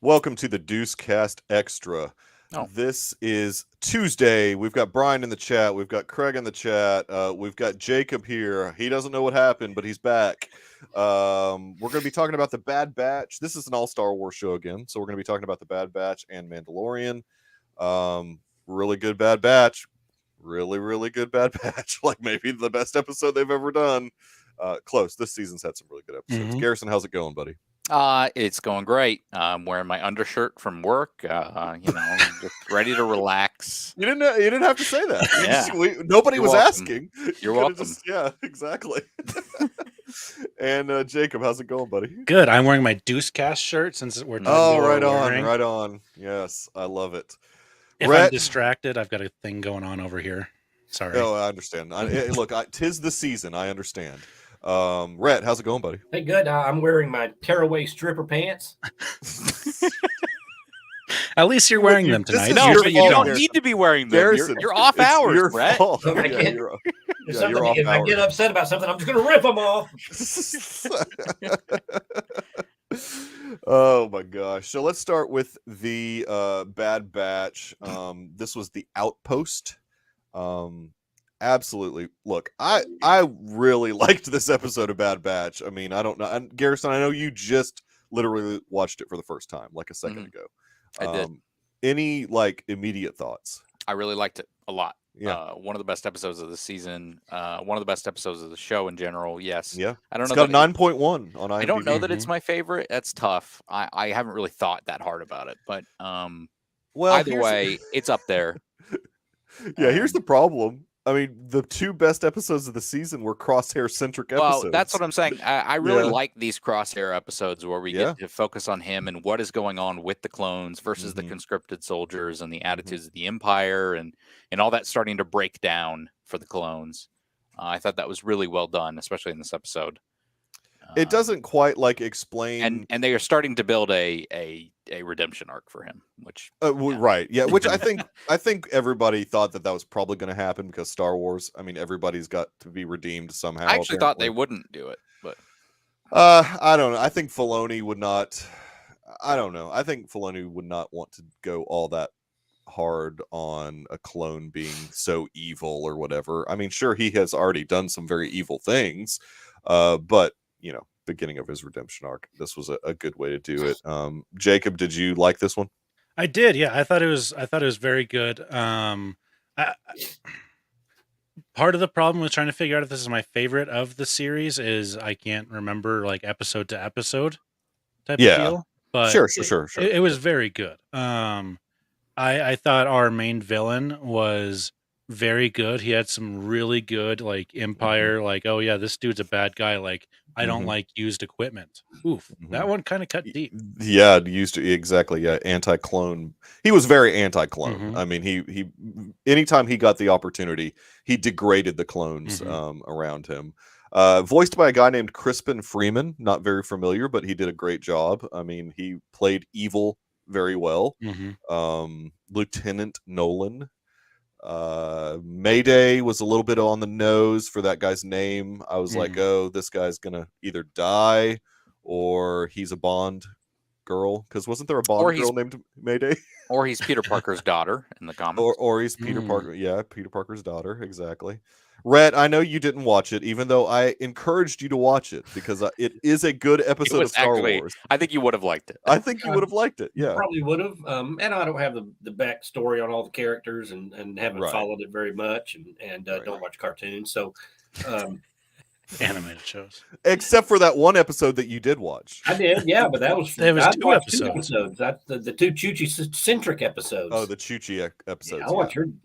Welcome to the Deucecast Extra. Oh. This is Tuesday. We've got Brian in the chat. We've got Craig in the chat. We've got Jacob here. He doesn't know what happened, but he's back. We're going to be talking about the Bad Batch. This is an all-Star Wars show again, so we're going to be talking about the Bad Batch and Mandalorian. Really good Bad Batch. Really good Bad Batch. Like maybe the best episode they've ever done. Close. This season's had some really good episodes. Garrison, how's it going, buddy? It's going great. I'm wearing my undershirt from work. Just ready to relax. You didn't have to say that. Yeah. Nobody You're was welcome. asking. You're welcome. Yeah, exactly. And Jacob, how's it going, buddy? Good. I'm wearing my Deucecast shirt since we're talking about right on. Yes, I love it. If I'm distracted, I've got a thing going on over here. Sorry. Oh, I understand. Look, 'tis the season. I understand. Rhett, how's it going, buddy? Hey, good. I'm wearing my tearaway stripper pants. At least you're wearing them tonight. No, but you don't need to be wearing them. You're off hours, Brett. If I get upset about something, I'm just going to rip them off. Oh my gosh. So let's start with the Bad Batch. This was the Outpost. Absolutely. Look, I really liked this episode of Bad Batch. I mean, I don't know. And Garrison, I know you just literally watched it for the first time, like a second ago. I did. Any immediate thoughts? I really liked it a lot. Yeah. One of the best episodes of the season. One of the best episodes of the show in general. Yes. Yeah. I don't know. It's got 9.1 on IMDb. I don't know that it's my favorite. That's tough. I haven't really thought that hard about it, but well, either way, it's up there. Yeah. Here's the problem. I mean, the two best episodes of the season were crosshair-centric episodes. Well, that's what I'm saying. I really like these crosshair episodes where we get to focus on him and what is going on with the clones versus the conscripted soldiers and the attitudes of the Empire and all that starting to break down for the clones. I thought that was really well done, especially in this episode. It doesn't quite explain, and they are starting to build a redemption arc for him, which right, yeah, which I think everybody thought that was probably going to happen because Star Wars. I mean, everybody's got to be redeemed somehow. I actually thought they wouldn't do it, but I don't know. I think Filoni would not. I don't know. I think Filoni would not want to go all that hard on a clone being so evil or whatever. I mean, sure, he has already done some very evil things, but beginning of his redemption arc, this was a good way to do it. Jacob, did you like this one? I did. Yeah, I thought it was very good. Part of the problem with trying to figure out if this is my favorite of the series is I can't remember episode to episode type of deal. But sure. It was very good. I thought our main villain was very good. He had some really good Empire, oh yeah, this dude's a bad guy. I don't like used equipment. Oof, that one kind of cut deep. Yeah, exactly. Yeah, anti-clone. He was very anti-clone. I mean, he anytime he got the opportunity, he degraded the clones around him. Voiced by a guy named Crispin Freeman. Not very familiar, but he did a great job. I mean, he played evil very well. Lieutenant Nolan. Mayday was a little bit on the nose for that guy's name. I was like, oh, this guy's gonna either die or he's a Bond girl, because wasn't there a Bond girl named Mayday? Or he's Peter Parker's daughter in the comics. Or he's Peter Parker. Yeah, Peter Parker's daughter. Exactly. Rhett, I know you didn't watch it, even though I encouraged you to watch it because it is a good episode of Star Wars. I think you would have liked it. I think you would have liked it. Yeah, probably would have. And I don't have the backstory on all the characters and haven't followed it very much and don't watch cartoons. So, animated shows, except for that one episode that you did watch. I did, yeah, but that was there was two episodes. That's the two Chuchi centric episodes. Oh, the Chuchi episodes. Yeah,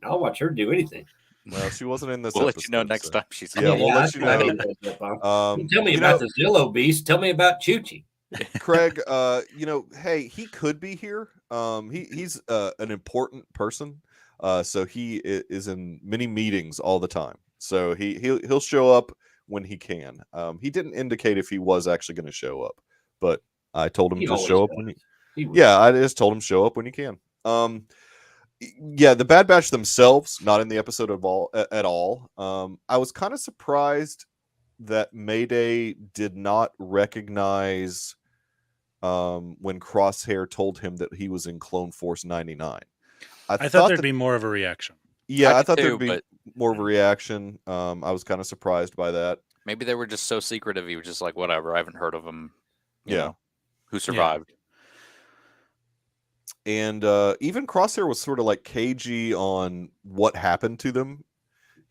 I'll watch her do anything. Well, she wasn't in this. We'll episode, let you know next time she's. Yeah, we'll let you know. Tell me about the Zillow beast. Tell me about Chuchi. Craig, hey, he could be here. He's an important person. So he is in many meetings all the time. So he'll show up when he can. He didn't indicate if he was actually going to show up, but I told him to show up when I just told him show up when he can. Yeah, the Bad Batch themselves, not in the episode at all. I was kind of surprised that Mayday did not recognize when Crosshair told him that he was in Clone Force 99. I thought there'd be more of a reaction. Yeah, I thought there'd be more of a reaction. I was kind of surprised by that. Maybe they were just so secretive. He was just like, whatever. I haven't heard of him. You know, who survived. And even Crosshair was sort of like cagey on what happened to them.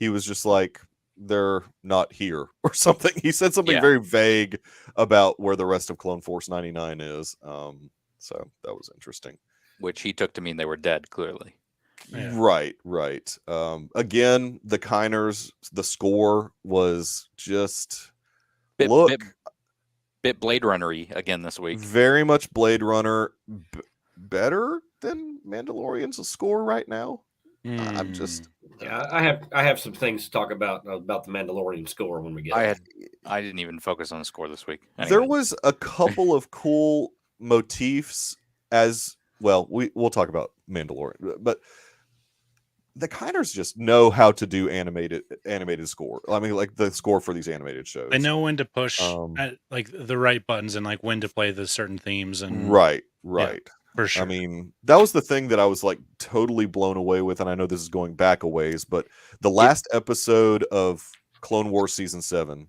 He was just like, they're not here or something. He said something very vague about where the rest of Clone Force 99 is. So that was interesting. Which he took to mean they were dead, clearly. Yeah. Right. Again, the Kiners, the score was just bit Blade Runner-y again this week. Very much Blade Runner. Better than Mandalorian's score right now. I'm just I have some things to talk about the Mandalorian score when we get I didn't even focus on the score this week. Anyway. There was a couple of cool motifs as well. We'll talk about Mandalorian, but the Kiners just know how to do animated score. I mean, like the score for these animated shows. They know when to push at, like the right buttons and like when to play the certain themes and right. Yeah, for sure. I mean, that was the thing that I was like totally blown away with, and I know this is going back a ways, but the last episode of Clone Wars Season 7,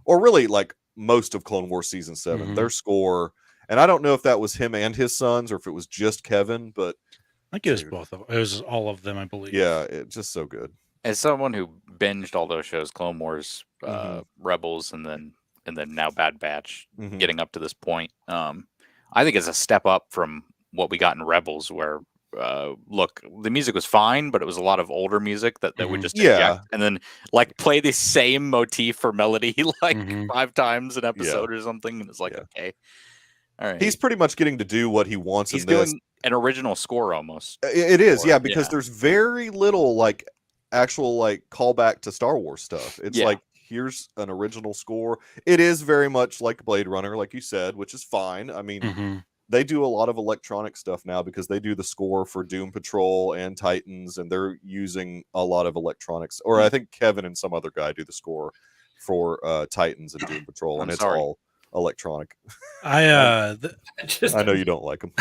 or really like most of Clone Wars Season 7, their score, and I don't know if that was him and his sons or if it was just Kevin, but I think it was both of them. It was all of them, I believe. Yeah, it's just so good. As someone who binged all those shows, Clone Wars, Rebels, and then now Bad Batch, getting up to this point, I think it's a step up from what we got in Rebels, where look, the music was fine, but it was a lot of older music that would just inject and then like play the same motif for melody like 5 times an episode or something, and it's like okay, all right. He's pretty much getting to do what he wants. He's doing an original score almost. It is, because there's very little like actual like callback to Star Wars stuff. It's like, here's an original score. It is very much like Blade Runner, like you said, which is fine. I mean, they do a lot of electronic stuff now because they do the score for Doom Patrol and Titans, and they're using a lot of electronics. Or I think Kevin and some other guy do the score for Titans and Doom Patrol, and it's all electronic. I know you don't like them.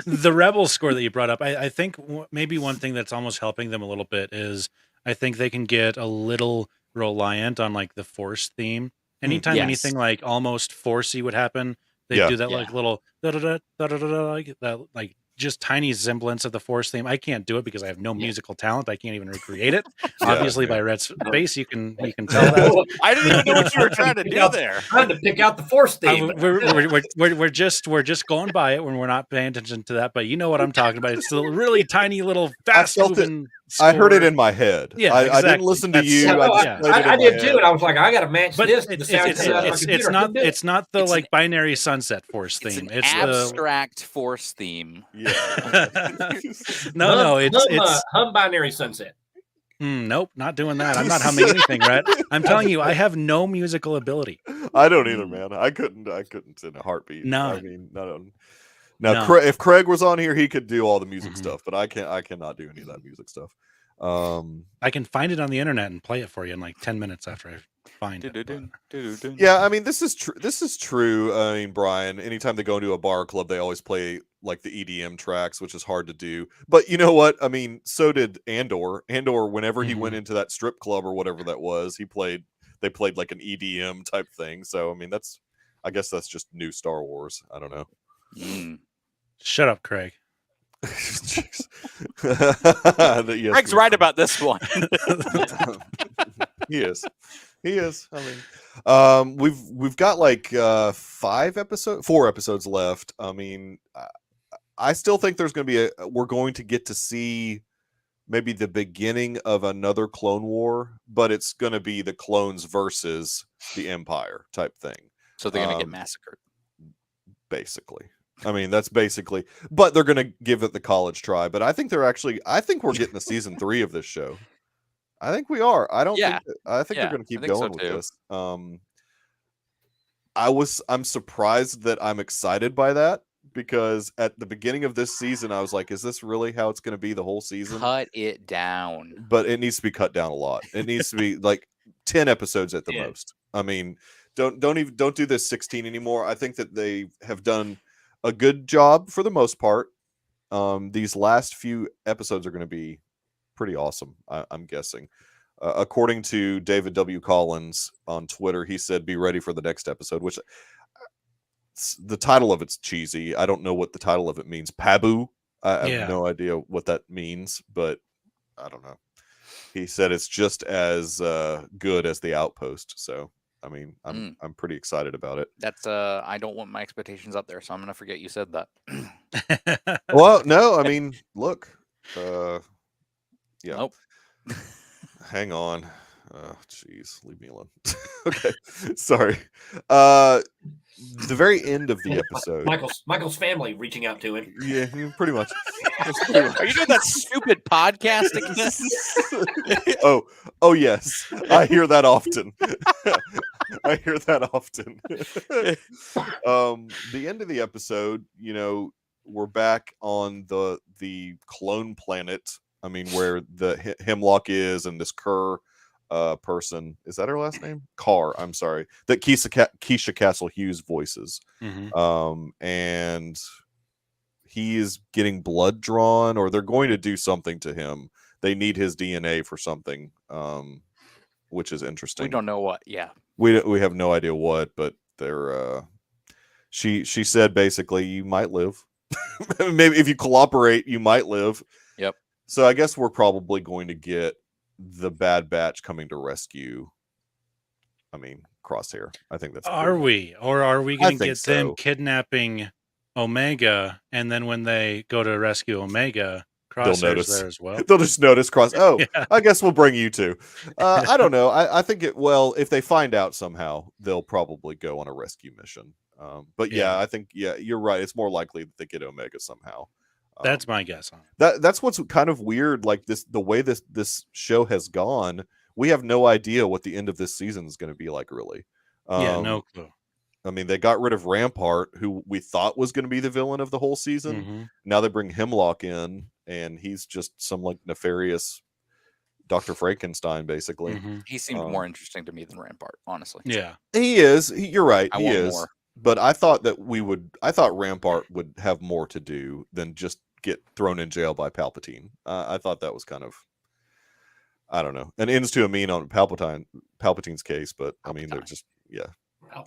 The Rebel score that you brought up, I think maybe one thing that's almost helping them a little bit is I think they can get a little reliant on like the Force theme. Anytime anything like almost Forcey would happen, they do that like little like that, like just tiny semblance of the Force theme. I can't do it because I have no musical talent. I can't even recreate it. Obviously, by Red's face, you can tell that. I didn't even know what you were trying to do there. Trying to pick out the Force theme. We're just going by it when we're not paying attention to that. But you know what I'm talking about. It's a really tiny little fast moving. I heard it in my head. Yeah, I didn't listen to you. I did too, and I was like, I got to match this. It's not the like binary sunset Force theme. It's abstract Force theme. Yeah. No, it's hum binary sunset. Nope, not doing that. I'm not humming anything, right? I'm telling you, I have no musical ability. I don't either, man. I couldn't in a heartbeat. No, I mean, Now, if Craig was on here, he could do all the music stuff, but I cannot do any of that music stuff. I can find it on the internet and play it for you in like 10 minutes after I find it. Yeah, I mean, this is true. This is true. I mean, Brian, anytime they go into a bar or club, they always play like the EDM tracks, which is hard to do. But you know what? I mean, so did Andor. Andor, whenever he went into that strip club or whatever that was, they played like an EDM type thing. So, I mean, I guess that's just new Star Wars. I don't know. Shut up, Craig. Craig's right about this one. He is. I mean, we've got like 4 episodes left. I mean, I still think there's going to be we're going to get to see maybe the beginning of another Clone War, but it's going to be the clones versus the Empire type thing. So they're going to get massacred. Basically. I mean, that's basically, but they're going to give it the college try. But I think we're getting the season 3 of this show. I think we are. I think they're going to keep going with this. I'm surprised that I'm excited by that, because at the beginning of this season, I was like, is this really how it's going to be the whole season? Cut it down. But it needs to be cut down a lot. It needs to be like 10 episodes at the most. I mean, don't do this 16 anymore. I think that they have done a good job for the most part. These last few episodes are going to be pretty awesome, I'm guessing. According to David W. Collins on Twitter, he said, "Be ready for the next episode," which the title of it's cheesy. I don't know what the title of it means. Pabu. I have no idea what that means, but I don't know. He said it's just as good as The Outpost. So, I mean, I'm pretty excited about it. That's I don't want my expectations up there, so I'm gonna forget you said that. Well, no, I mean, look, yeah. Nope. Hang on. Jeez, leave me alone. Okay, sorry. The very end of the episode. Michael's family reaching out to him. Yeah, pretty much. Are you doing that stupid podcast again? Oh yes, I hear that often. I hear that often. The end of the episode, you know, we're back on the clone planet. I mean, where the Hemlock is, and this Kerr person, is that her last name? Carr. I'm sorry, that Keisha Castle Hughes voices. And he is getting blood drawn, or they're going to do something to him. They need his DNA for something, which is interesting. We don't know what. Yeah, we have no idea what, but they're. She said basically, you might live. Maybe if you cooperate, you might live. Yep. So I guess we're probably going to get the Bad Batch coming to rescue. I mean, Crosshair. I think that's. Are we going to get them kidnapping Omega, and then when they go to rescue Omega, Crosshair's there as well? They'll just notice yeah. I guess we'll bring you two. I don't know. I think if they find out somehow, they'll probably go on a rescue mission. But yeah, I think you're right. It's more likely that they get Omega somehow. That's my guess on it. That's what's kind of weird. Like the way this show has gone, we have no idea what the end of this season is going to be like. Really, no clue. I mean, they got rid of Rampart, who we thought was going to be the villain of the whole season. Now they bring Hemlock in, and he's just some like nefarious Dr. Frankenstein, basically. He seemed more interesting to me than Rampart, honestly. Yeah, he is. You're right. He is. More. But I thought Rampart would have more to do than just get thrown in jail by Palpatine. I thought that was kind of, I don't know, an ends to a mean on Palpatine's case, but I mean, they're just, I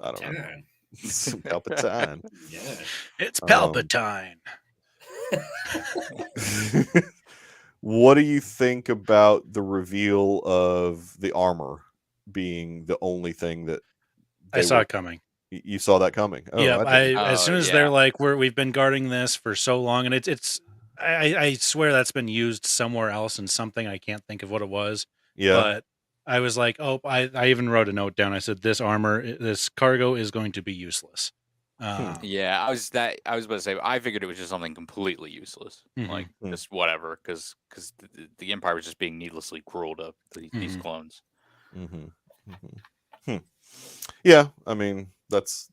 don't know. Palpatine. Yeah. It's Palpatine. What do you think about the reveal of the armor being the only thing that I saw it coming? You saw that coming? Oh, yeah, as soon as they're like, we've been guarding this for so long, and I swear that's been used somewhere else in something. I can't think of what it was. Yeah. But I was like, I even wrote a note down. I said, this cargo is going to be useless. Yeah, I was about to say, I figured it was just something completely useless, like just whatever, because the Empire was just being needlessly cruel to these clones. Yeah, I mean, that's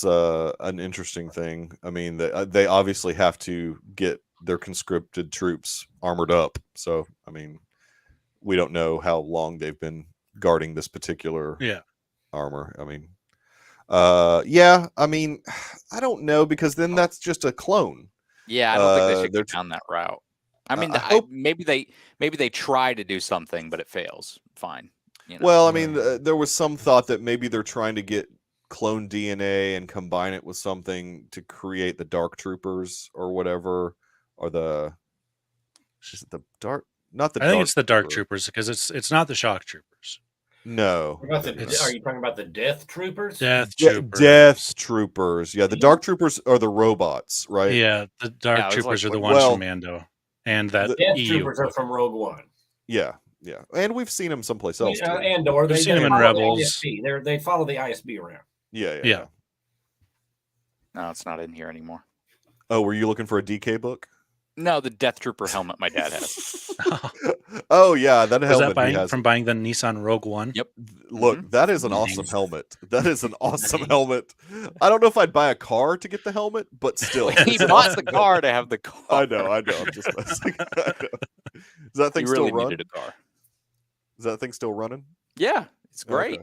an interesting thing. I mean, they obviously have to get their conscripted troops armored up. So, I mean, we don't know how long they've been guarding this particular armor. I mean, I mean, I don't know, because then that's just a clone. Yeah, I don't think they should go down that route. I mean, maybe they try to do something, but it fails. Fine. You know? Well, I mean, there was some thought that maybe they're trying to get clone DNA and combine it with something to create the Dark Troopers or whatever, or is it the Dark? Not the. I think it's the Dark Troopers, because it's not the Shock Troopers. No. Are you talking about the Death Troopers? Death Troopers. Death Troopers. Yeah, the Dark Troopers are the robots, right? Yeah, the Dark Troopers are the ones from Mando, and that Death Troopers are from Rogue One. Yeah. Yeah, and we've seen them someplace else. We've seen them in Rebels. They follow the ISB around. Yeah. No, it's not in here anymore. Oh, were you looking for a DK book? No, the Death Trooper helmet my dad has. Oh yeah, that helmet. Was that from buying the Nissan Rogue One? Yep. Look, that is an awesome helmet. That is an awesome helmet. I don't know if I'd buy a car to get the helmet, but still. He bought the car to have the car. I know. I'm just messing. Is that thing still running? Needed a car. Is that thing still running? Yeah, it's great. Okay.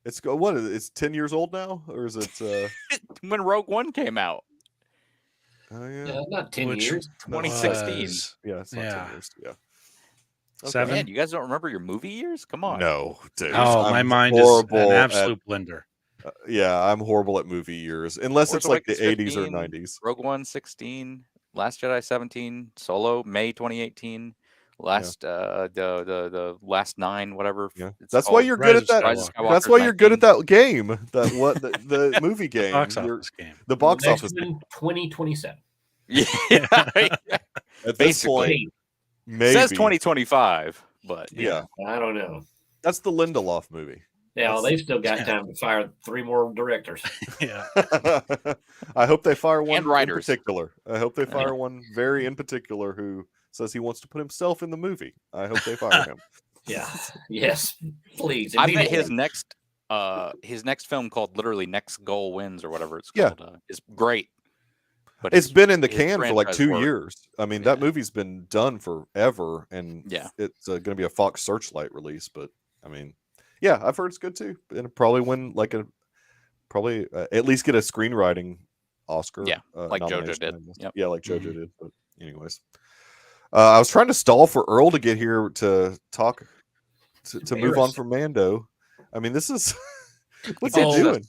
It's what is it? It's 10 years old now, or is it when Rogue One came out? Oh yeah, yeah, not 10 years. 2016. Yeah, it's not 10 years. Yeah. Okay. 7. Man, you guys don't remember your movie years? Come on. No, dude. Oh, my mind is an absolute blender. Yeah, I'm horrible at movie years, unless it's like the 80s or 90s. Rogue One 16, Last Jedi 17, Solo May 2018, the last 9, whatever. Yeah, that's why you're good at that. That's why you're good at that game. That the movie game, the box office game, the box office. 2027. Yeah, at this point, maybe. It says 2025, but yeah, I don't know. That's the Lindelof movie. Yeah, they've still got time to fire 3 more directors. Yeah. I hope they fire one and writers. in particular. I hope they fire one very in particular who says he wants to put himself in the movie. I hope they fire him. Yeah. Yes. Please. I bet his next film called literally Next Goal Wins or whatever it's called is great. But it's been in the can for like 2 work. year. I mean, that movie's been done forever, and it's going to be a Fox Searchlight release. But I mean, yeah, I've heard it's good too, and it'll probably win at least get a screenwriting Oscar. Yeah, like JoJo did. Yep. Yeah, like JoJo did. But anyways, I was trying to stall for Earl to get here to talk to move on from Mando. I mean, this is what's he doing?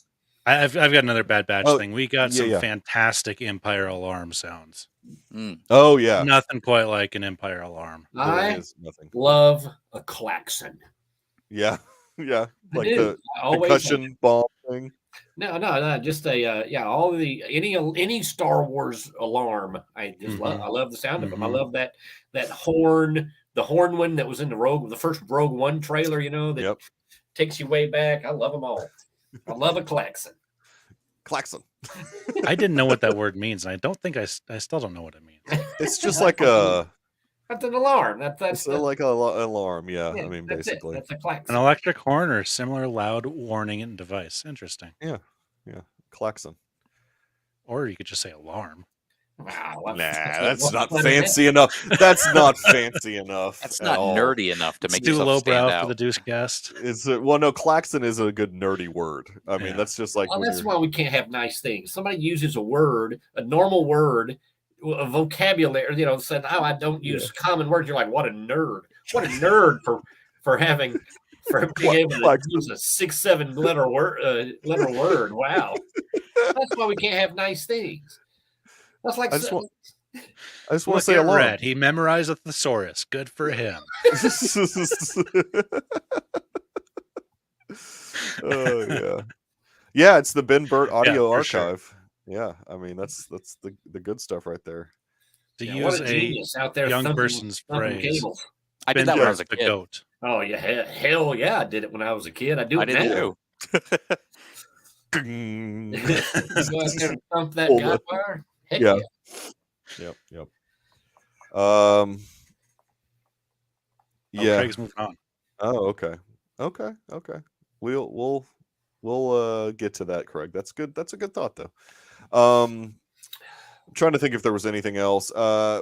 I've got another Bad Batch thing. We got some fantastic Empire alarm sounds. Oh yeah, nothing quite like an Empire alarm. I love a klaxon. Yeah, yeah, like the concussion bomb thing. No, just all the any Star Wars alarm. I just love. I love the sound of them. I love that horn, the horn one that was in the first Rogue One trailer. That takes you way back. I love them all. I love a klaxon. Klaxon. I didn't know what that word means, and I don't think I still don't know what it means. It's just like a. That's an alarm. That's like an alarm. Yeah, I mean, basically, that's a klaxon. An electric horn or similar loud warning and device. Interesting. Yeah, klaxon. Or you could just say alarm. Wow, that's not fancy enough. That's not fancy enough. That's not nerdy enough to make too yourself stand out. For the Deucecast. No, klaxon is a good nerdy word. I mean, that's just like. Well, that's why we can't have nice things. Somebody uses a word, a normal word, a vocabulary. Saying, "Oh, I don't use common words." You're like, "What a nerd! What a nerd for being able to use a 6-7 letter word." Wow, that's why we can't have nice things. That's like I just want to say alarm. Red. He memorized a thesaurus. Good for him. Oh yeah. It's the Ben Burt Audio Archive. Sure. Yeah, I mean that's the good stuff right there. To use a out there young person's phrase. I did that when I was a kid. Goat. Oh yeah, hell yeah! I did it when I was a kid. I do it now. Go out there and thump that guy fire. Heck yeah. Yep. Yeah. Craig's moving on. Oh, okay. We'll get to that, Craig. That's good. That's a good thought, though. I'm trying to think if there was anything else. I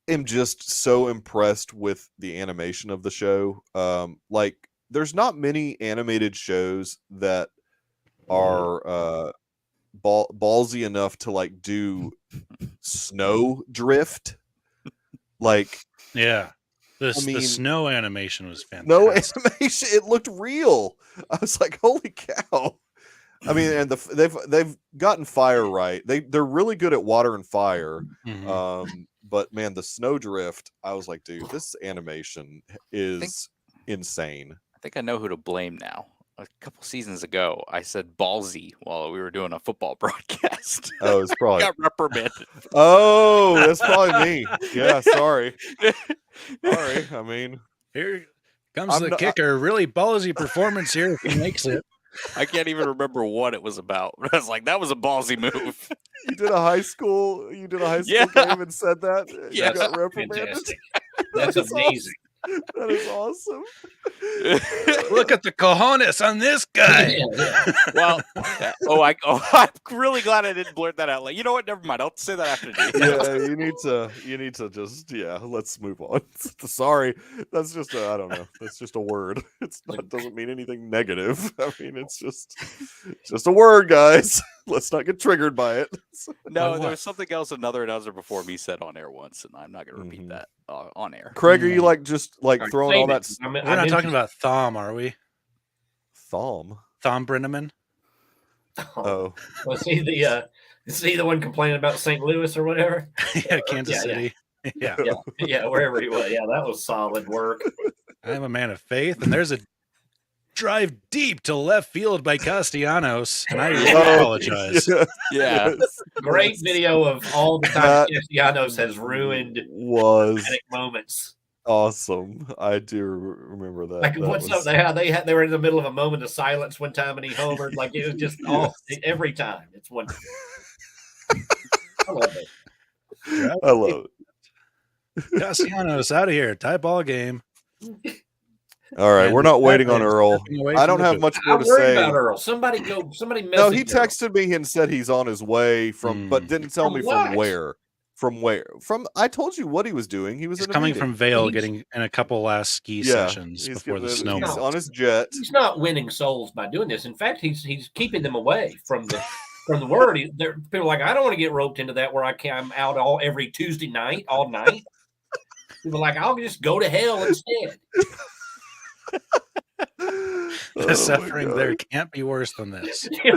am just so impressed with the animation of the show. Like, there's not many animated shows that are ballsy enough to like do snow drift. Like, yeah, the snow animation was fantastic. No animation, it looked real. I was like, holy cow. I mean, and they've gotten fire right. They're really good at water and fire. But man, the snow drift, I was like, dude, this animation is insane. I think I know who to blame now. A couple seasons ago, I said ballsy while we were doing a football broadcast. Oh, it's probably got reprimanded. Oh, that's probably me. Yeah, sorry. I mean, here comes the kicker. Really ballsy performance here if he makes it. I can't even remember what it was about. I was like, that was a ballsy move. You did a high school game and said that. Yeah, you got reprimanded. That's amazing. That is awesome. Look at the cojones on this guy. Well, I'm really glad I didn't blurt that out. Like, you know what? Never mind. I'll say that after. Yeah, you need to just let's move on. Sorry, that's just I don't know. That's just a word. It doesn't mean anything negative. I mean, it's just a word, guys. Let's not get triggered by it. No, there was something else another announcer before me said on air once, and I'm not going to repeat that on air. Craig, are you throwing all that? We're not talking about Thom, are we? Thom Brenneman. Oh, was he the one complaining about St. Louis or whatever? Yeah, Kansas City. Yeah, wherever he was. Yeah, that was solid work. I'm a man of faith, and there's a drive deep to left field by Castellanos, and I apologize. Yeah. Great video of all the time Castellanos has ruined moments. Awesome. I do remember that. Like, what's up? They were in the middle of a moment of silence one time, and he homered. Like, it was just every time. It's wonderful. I love it. I love it. Castellanos out of here. Tie ball game. All right, we're not waiting on Earl. I don't have much more to say about Earl. Somebody message. No, he texted me and said he's on his way but didn't tell me from where. From where? I told you what he was doing. He was coming from Vail, getting in a couple last ski sessions before the snow. He's on his jet. He's not winning souls by doing this. In fact, he's keeping them away from the word. People are like, I don't want to get roped into that where I'm out every Tuesday night, all night. People are like, I'll just go to hell instead. The suffering there can't be worse than this. I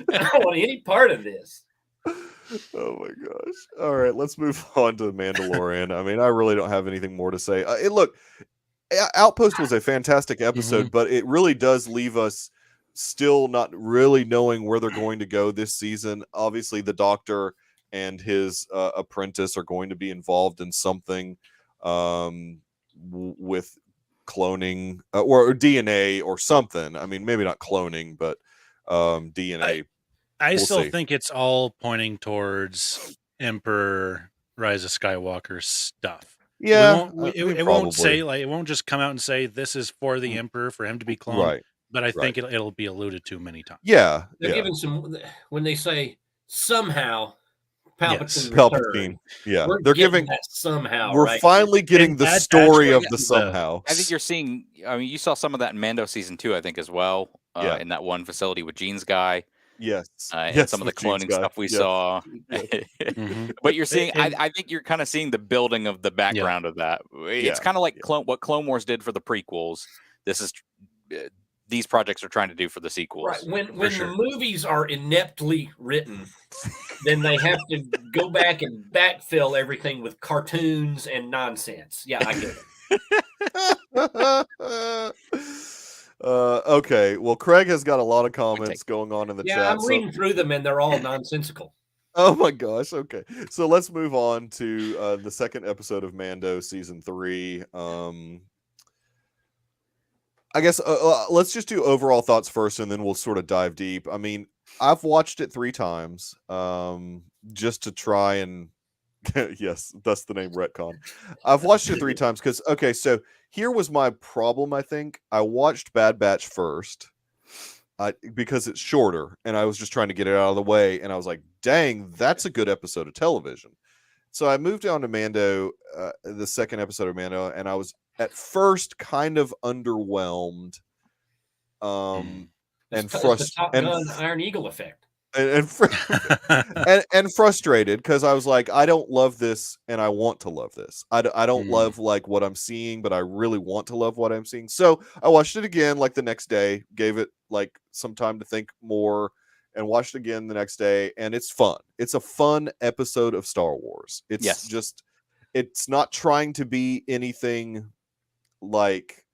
don't want any part of this. Oh my gosh. All right, let's move on to Mandalorian. I mean, I really don't have anything more to say. Look, Outpost was a fantastic episode, but it really does leave us still not really knowing where they're going to go this season. Obviously, the Doctor and his apprentice are going to be involved in something with cloning or DNA or something. I mean, maybe not cloning, but DNA. I still think it's all pointing towards Emperor Rise of Skywalker stuff. Yeah, it won't say it won't just come out and say this is for the Emperor for him to be cloned. Right. But I think it'll be alluded to many times. Yeah, they're giving some when they say somehow Palpatine. Yeah, they're giving that somehow. We're finally getting the story of the somehow. I think you're seeing. I mean, you saw some of that in Mando season 2, I think, as well. In that one facility with Gene's guy. Yes. And some of the cloning stuff we saw. But you're seeing, I think you're kind of seeing the building of the background of that. It's kind of like what Clone Wars did for the prequels. This is these projects are trying to do for the sequels. Right. When the movies are ineptly written, then they have to go back and backfill everything with cartoons and nonsense. Yeah, I get it. Okay. Well, Craig has got a lot of comments going on in the chat. Yeah, I'm reading through them, and they're all nonsensical. Oh my gosh. Okay. So let's move on to the second episode of Mando season 3. I guess let's just do overall thoughts first, and then we'll sort of dive deep. I mean, I've watched it 3 times just to try and yes, that's the name retcon. I've watched it 3 times because so here was my problem. I think I watched Bad Batch first because it's shorter, and I was just trying to get it out of the way, and I was like, dang, that's a good episode of television. So I moved on to Mando, the second episode of Mando, and I was at first kind of underwhelmed and frustrated. Iron Eagle effect. And frustrated because I was like, I don't love this, and I want to love this. I don't love like what I'm seeing, but I really want to love what I'm seeing. So I watched it again like the next day, gave it like some time to think more, and watched it again the next day, and it's fun. It's a fun episode of Star Wars. It's just, it's not trying to be anything like,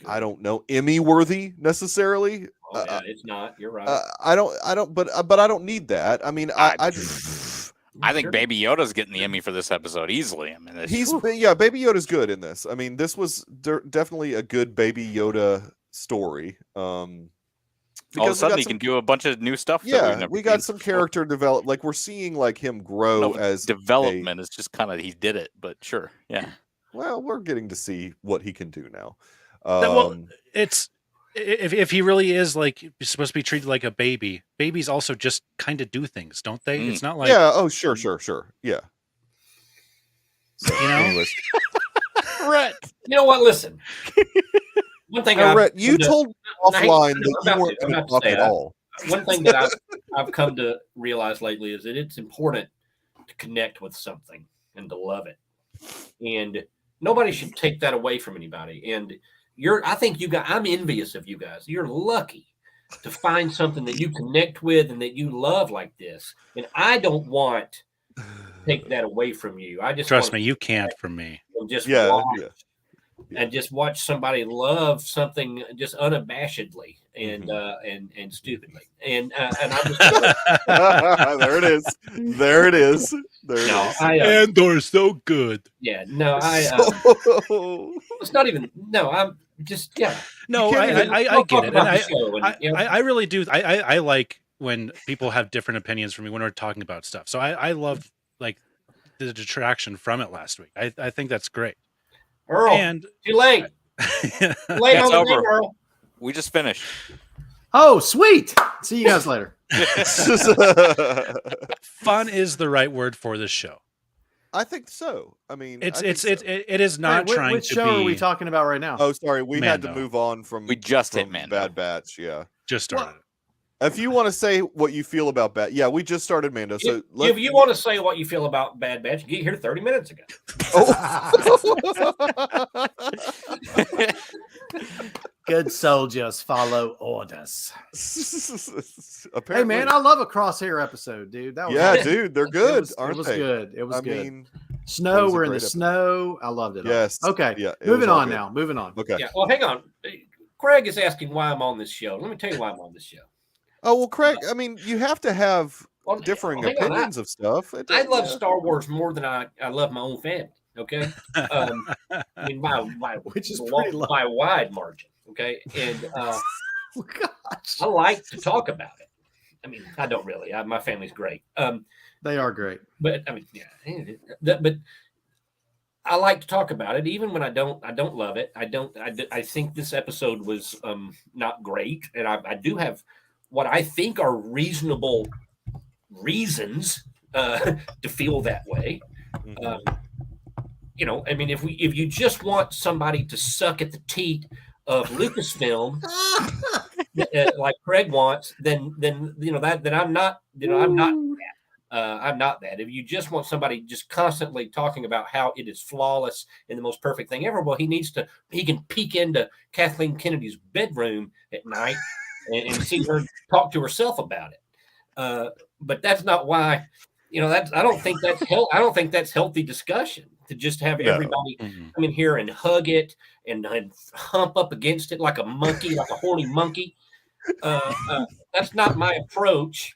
I don't know, Emmy worthy necessarily. Oh, yeah, it's not. You're right. But I don't need that. I mean, I think Baby Yoda's getting the Emmy for this episode easily. I mean, Baby Yoda's good in this. I mean, this was definitely a good Baby Yoda story. All of a sudden, he can do a bunch of new stuff. Yeah, we got some character develop. Like we're seeing like him grow as development. It's just kind of he did it, but sure, yeah. well, we're getting to see what he can do now. Well, it's if he really is like supposed to be treated like a baby. Babies also just kind of do things, don't they? It's not like Oh, sure, yeah. So, anyways, Rhett, you know what? Listen, one thing. Rhett, you told me offline that you weren't going to talk at all. One thing that I've come to realize lately is that it's important to connect with something and to love it, and nobody should take that away from anybody. And I think you guys, I'm envious of you guys. You're lucky to find something that you connect with and that you love like this. And I don't want to take that away from you. I just trust me, you can't from me. And just watch and just watch somebody love something just unabashedly and stupidly. And I'm just there it is. There it is. Andor's so good. Yeah, no, it's not even. No, I'm just No, I get it, and I really do. I like when people have different opinions from me when we're talking about stuff. So I love like the detraction from it last week. I think that's great. Earl, and too late. Late on the thing, Earl. We just finished. Oh, sweet. See you guys later. Fun is the right word for this show. I think so. I mean, it is not trying which to show be. Are we talking about right now? Oh, sorry, we had to Mando. move on from. We just hit Mando. Bad Batch. Yeah, just started. If you want to say what you feel about we just started Mando. So if you want to say what you feel about Bad Batch, get here 30 minutes ago. Good soldiers follow orders. Apparently. Hey man, I love a Crosshair episode, dude. That was dude, they're good, aren't it was they? Good. It was good. Mean, snow, we're in the snow. I loved it. Yes. All. Okay. Yeah. Moving on now. Moving on. Okay. Yeah. Well, hang on. Craig is asking why I'm on this show. Let me tell you why I'm on this show. Oh well, Craig. I mean, you have to have differing opinions of stuff. I love Star Wars more than I love my own family. Okay. I mean, which is by wide margin. Okay. And I like to talk about it. I mean, I don't really. My family's great. They are great. But I mean, but I like to talk about it, even when I don't love it. I think this episode was not great, and I do have what I think are reasonable reasons to feel that way. I mean, if you just want somebody to suck at the teat of Lucasfilm, like Craig wants, then I'm not that. I'm not that. If you just want somebody just constantly talking about how it is flawless and the most perfect thing ever, well, he can peek into Kathleen Kennedy's bedroom at night and see her talk to herself about it. But that's not why. I don't think that's healthy discussion to just have everybody come in here and hug it and hump up against it like a monkey, like a horny monkey. That's not my approach.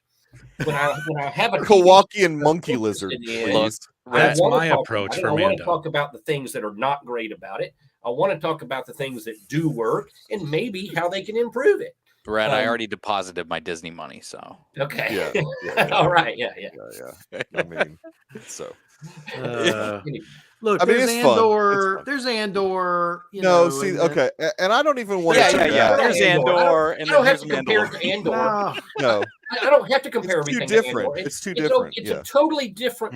When I have a Kowakian monkey lizard, that's my approach for Mando. I want to talk about the things that are not great about it. I want to talk about the things that do work and maybe how they can improve it. Brad, I already deposited my Disney money, so okay. Yeah. All right. Yeah. I mean, so. Look, there's Andor. There's Andor. Okay, and I don't even want to. There's Andor, and I don't have to compare it to Andor. No, I don't have to compare everything. Too different. It's too different. It's a totally different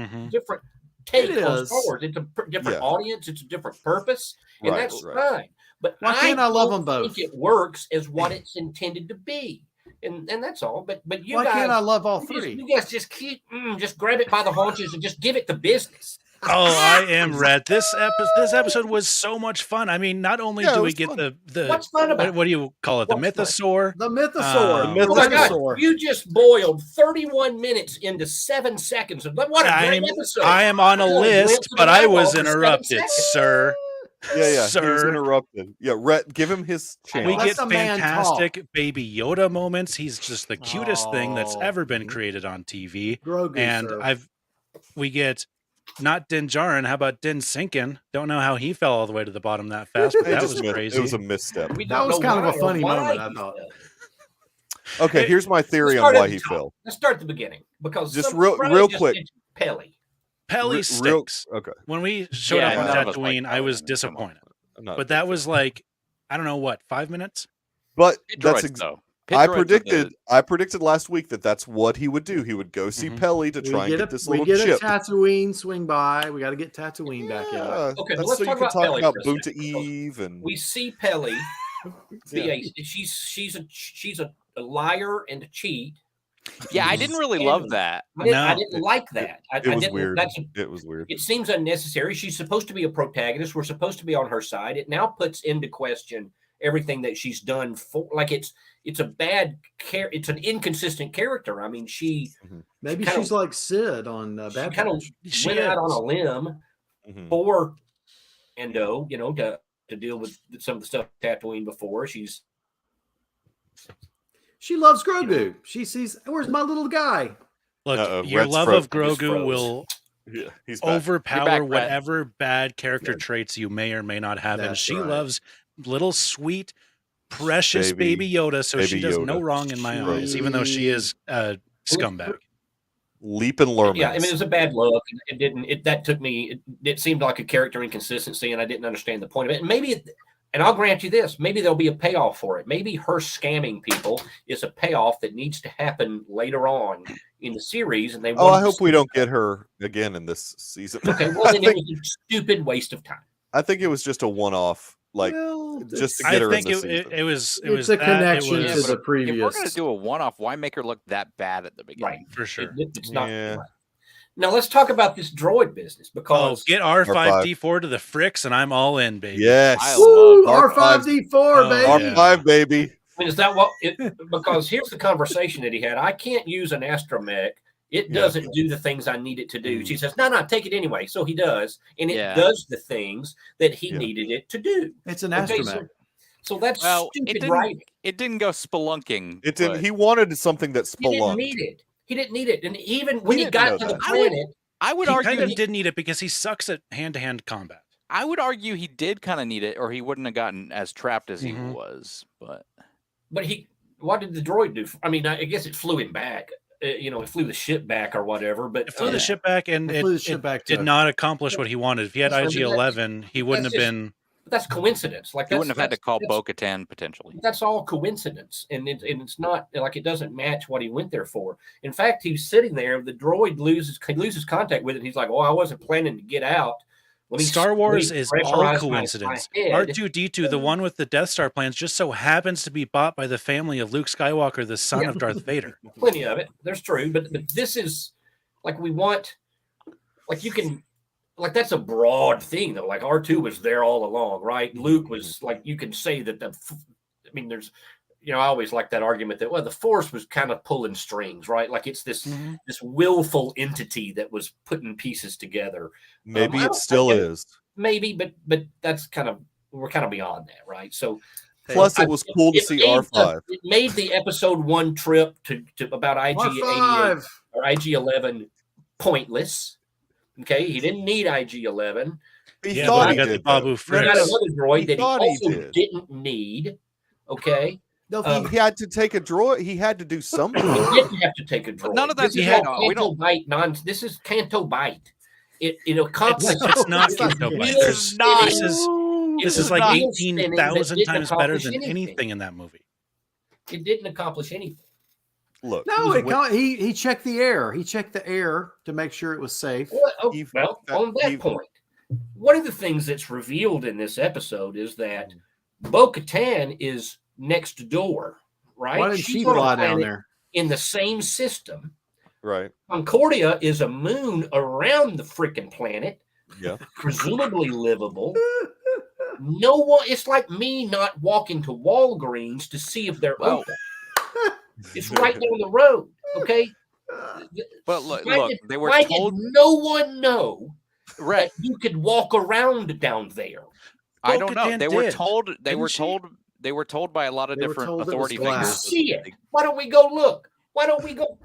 take on Star Wars. It's a different audience. It's a different purpose, and that's fine. But why can't I love them both? I think it works as what it's intended to be. And that's all. But you why guys, can't I love all three? You guys just keep just grab it by the haunches and just give it the business. Oh, I am Red. This episode was so much fun. I mean, not only do we get the what's fun about what do you call it? The mythosaur. The mythosaur. Oh my God! You just boiled 31 minutes into 7 seconds. What a great episode! I am on a list, but I was interrupted, sir. Yeah, sir. He was interrupted. Yeah, Rhett, give him his chance. We get fantastic Baby Yoda moments. He's just the cutest thing that's ever been created on TV. Grogu, and sir. We get not Din Djarin. How about Din Sinkin? Don't know how he fell all the way to the bottom that fast, but that was crazy. It was a misstep. That was kind of a funny moment, I thought. Okay, here's my theory on why he fell. Let's start at the beginning because just real quick. Pelly. Pelly stinks. Okay. When we showed up on none of us Tatooine, like I Pelly, was I mean, come on. disappointed. I'm not a But big that fan. was like, I don't know what, 5 minutes? But Pit that's droids, though. Pit I droids are predicted last week that's what he would do. He would go see Pelly to try and get this little we get chip. a Tatooine swing by. We got to get Tatooine back in. Okay, but that's let's so you talk can about talk Pelly about for a Boonta second, Eve and we see Pelly. Yeah. She's a liar and a cheat. Yeah, I didn't really love that. I didn't like that. It was didn't, weird. That's It was weird. It seems unnecessary. She's supposed to be a protagonist. We're supposed to be on her side. It now puts into question everything that she's done. It's a bad care. It's an inconsistent character. I mean, maybe she's like Sid on Bad kind of Batch. went out on a limb for Endo, to deal with some of the stuff Tatooine before. She loves Grogu. She sees, where's my little guy? Look, your Rhett's love froze. of Grogu will he's back. overpower You're back, Rhett. whatever bad character traits you may or may not have. And That's she right. loves little sweet, precious baby Yoda, so she does no wrong in my eyes, even though she is a scumbag. Leap and learn. Yeah, I mean, it was a bad look. That took me. It seemed like a character inconsistency, and I didn't understand the point of it. And maybe, and I'll grant you this, maybe there'll be a payoff for it. Maybe her scamming people is a payoff that needs to happen later on in the series. And I hope we don't get her again in this season. Okay, well, then it was a stupid waste of time. I think it was just a one-off, just to get her in the season. It was a connection to the previous. If we're going to do a one-off, why make her look that bad at the beginning? Right, for sure. It's not. Yeah. Right. Now let's talk about this droid business because get R5D4 to the fricks and I'm all in, baby. Yes, I love R5D4, baby. R5, baby. I mean, is that what? Because here's the conversation that he had. I can't use an astromech. It doesn't do the things I need it to do. She says, no, take it anyway. So he does. And it does the things that he needed it to do. It's an astromech. So that's stupid writing. It didn't go spelunking. It didn't. He wanted something that spelunked. He didn't need it. And even when he got to the planet, I would he argue kind of did need it because he sucks at hand-to-hand combat. I would argue he did kind of need it, or he wouldn't have gotten as trapped as he was. But what did the droid do? I mean, I guess it flew him back. It flew the ship back or whatever. But it flew the ship back, and it did not accomplish what he wanted. If he had IG-11, he wouldn't have been. That's coincidence. Like he wouldn't have had to call Bo-Katan potentially. That's all coincidence, and it's not like it doesn't match what he went there for. In fact, he's sitting there. The droid loses contact with it. He's like, "Oh, I wasn't planning to get out." Star Wars is all coincidence. R2-D2, the one with the Death Star plans, just so happens to be bought by the family of Luke Skywalker, the son of Darth Vader. Plenty of it. That's true, but this is like we want. Like you can. Like that's a broad thing though. Like R2 was there all along, right? Luke was like, you can say that there's, I always like that argument that, the Force was kind of pulling strings, right? Like it's this willful entity that was putting pieces together. Maybe it still is. Maybe, but that's we're kind of beyond that, right? So plus it was cool to see R5. It made the episode 1 trip to about IG-88 or IG-11 pointless. Okay, he didn't need IG-11. He thought he did. He got another droid that he also didn't need. Okay. No, he had to take a droid. He had to do something. He didn't have to take a droid. But none of that. This is Canto Bite. It accomplished. It's not Canto Bite. This is like 18,000 times better than anything in that movie. It didn't accomplish anything. Look, he checked the air. He checked the air to make sure it was safe. Well, on that point, one of the things that's revealed in this episode is that Bo-Katan is next door, right? Why didn't she fly down there? In the same system. Right. Concordia is a moon around the freaking planet. Yeah. Presumably livable. No one, it's like me not walking to Walgreens to see if they're open. It's right down the road, okay? But look, they were told. Did no one know that you could walk around down there? I don't know. They were told. They were told by a lot of different authority figures. See it. Why don't we go look? Why don't we go?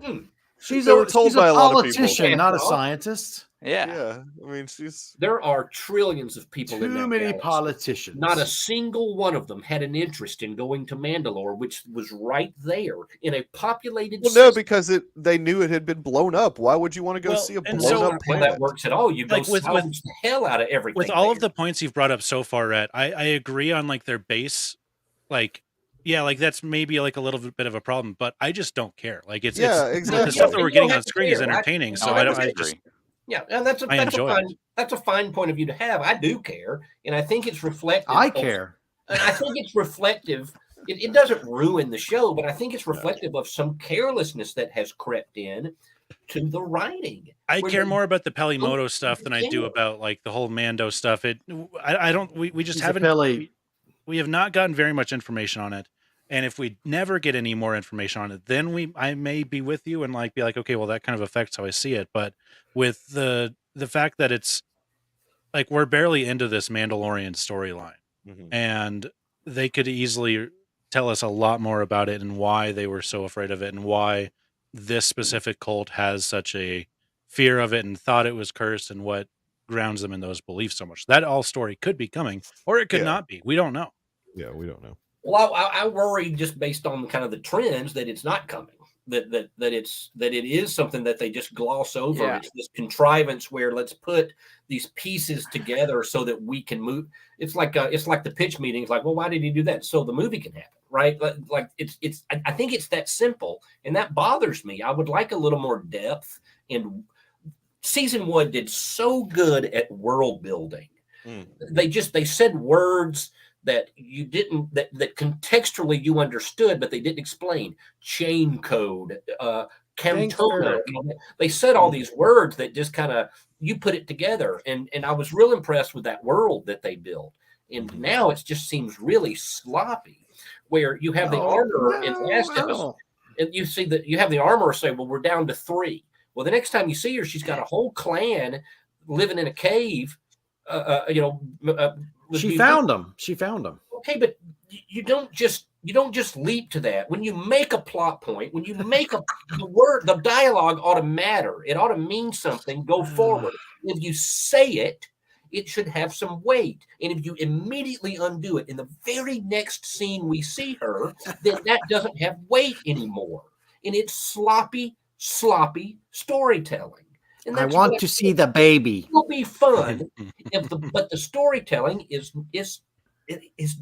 She's a politician, not a scientist. Yeah. I mean, she's. There are trillions of people in Too that many galaxy. politicians. Not a single one of them had an interest in going to Mandalore, which was right there in a populated. Well, no, because they knew it had been blown up. Why would you want to go see a blown up planet? That works at all. You go salvage the hell out of everything. With all of the points you've brought up so far, Rhett, I agree on like their base, like. Yeah, like that's maybe like a little bit of a problem, but I just don't care. Like it's exactly. The stuff that we're getting on screen is entertaining, so I just and that's a fine point of view to have. I do care, and I think it's reflective. I care. And I think it's reflective. It doesn't ruin the show, but I think it's reflective of some carelessness that has crept in to the writing. I care more about the Pelimoto stuff than I do about like the whole Mando stuff. I don't. We just haven't. We have not gotten very much information on it. And if we never get any more information on it, then I may be with you and like be like, okay, well, that kind of affects how I see it. But with the fact that it's like we're barely into this Mandalorian storyline, and they could easily tell us a lot more about it and why they were so afraid of it and why this specific cult has such a fear of it and thought it was cursed and what grounds them in those beliefs so much. That all story could be coming, or it could not be. We don't know. Yeah, we don't know. Well, I worry just based on kind of the trends that it's not coming. That it is something that they just gloss over. Yeah. It's this contrivance where let's put these pieces together so that we can move. It's like the pitch meeting. It's like, well, why did he do that? So the movie can happen, right? Like it's. I think it's that simple, and that bothers me. I would like a little more depth. And season 1 did so good at world building. They said words that you didn't, that contextually you understood, but they didn't explain. Chain code, Camtona. They said all these words that just kind of, you put it together. And I was real impressed with that world that they built. And now it just seems really sloppy, where you have the armorer in last episode, and you see that you have the armorer say, well, we're down to 3. Well, the next time you see her, she's got a whole clan living in a cave, She found them. Okay, but you don't just leap to that. When you make a plot point, when you make the dialogue ought to matter. It ought to mean something. Go forward. If you say it, it should have some weight. And if you immediately undo it in the very next scene we see her, then that doesn't have weight anymore. And it's sloppy storytelling. And I want to see the baby. It will be fun, but the storytelling is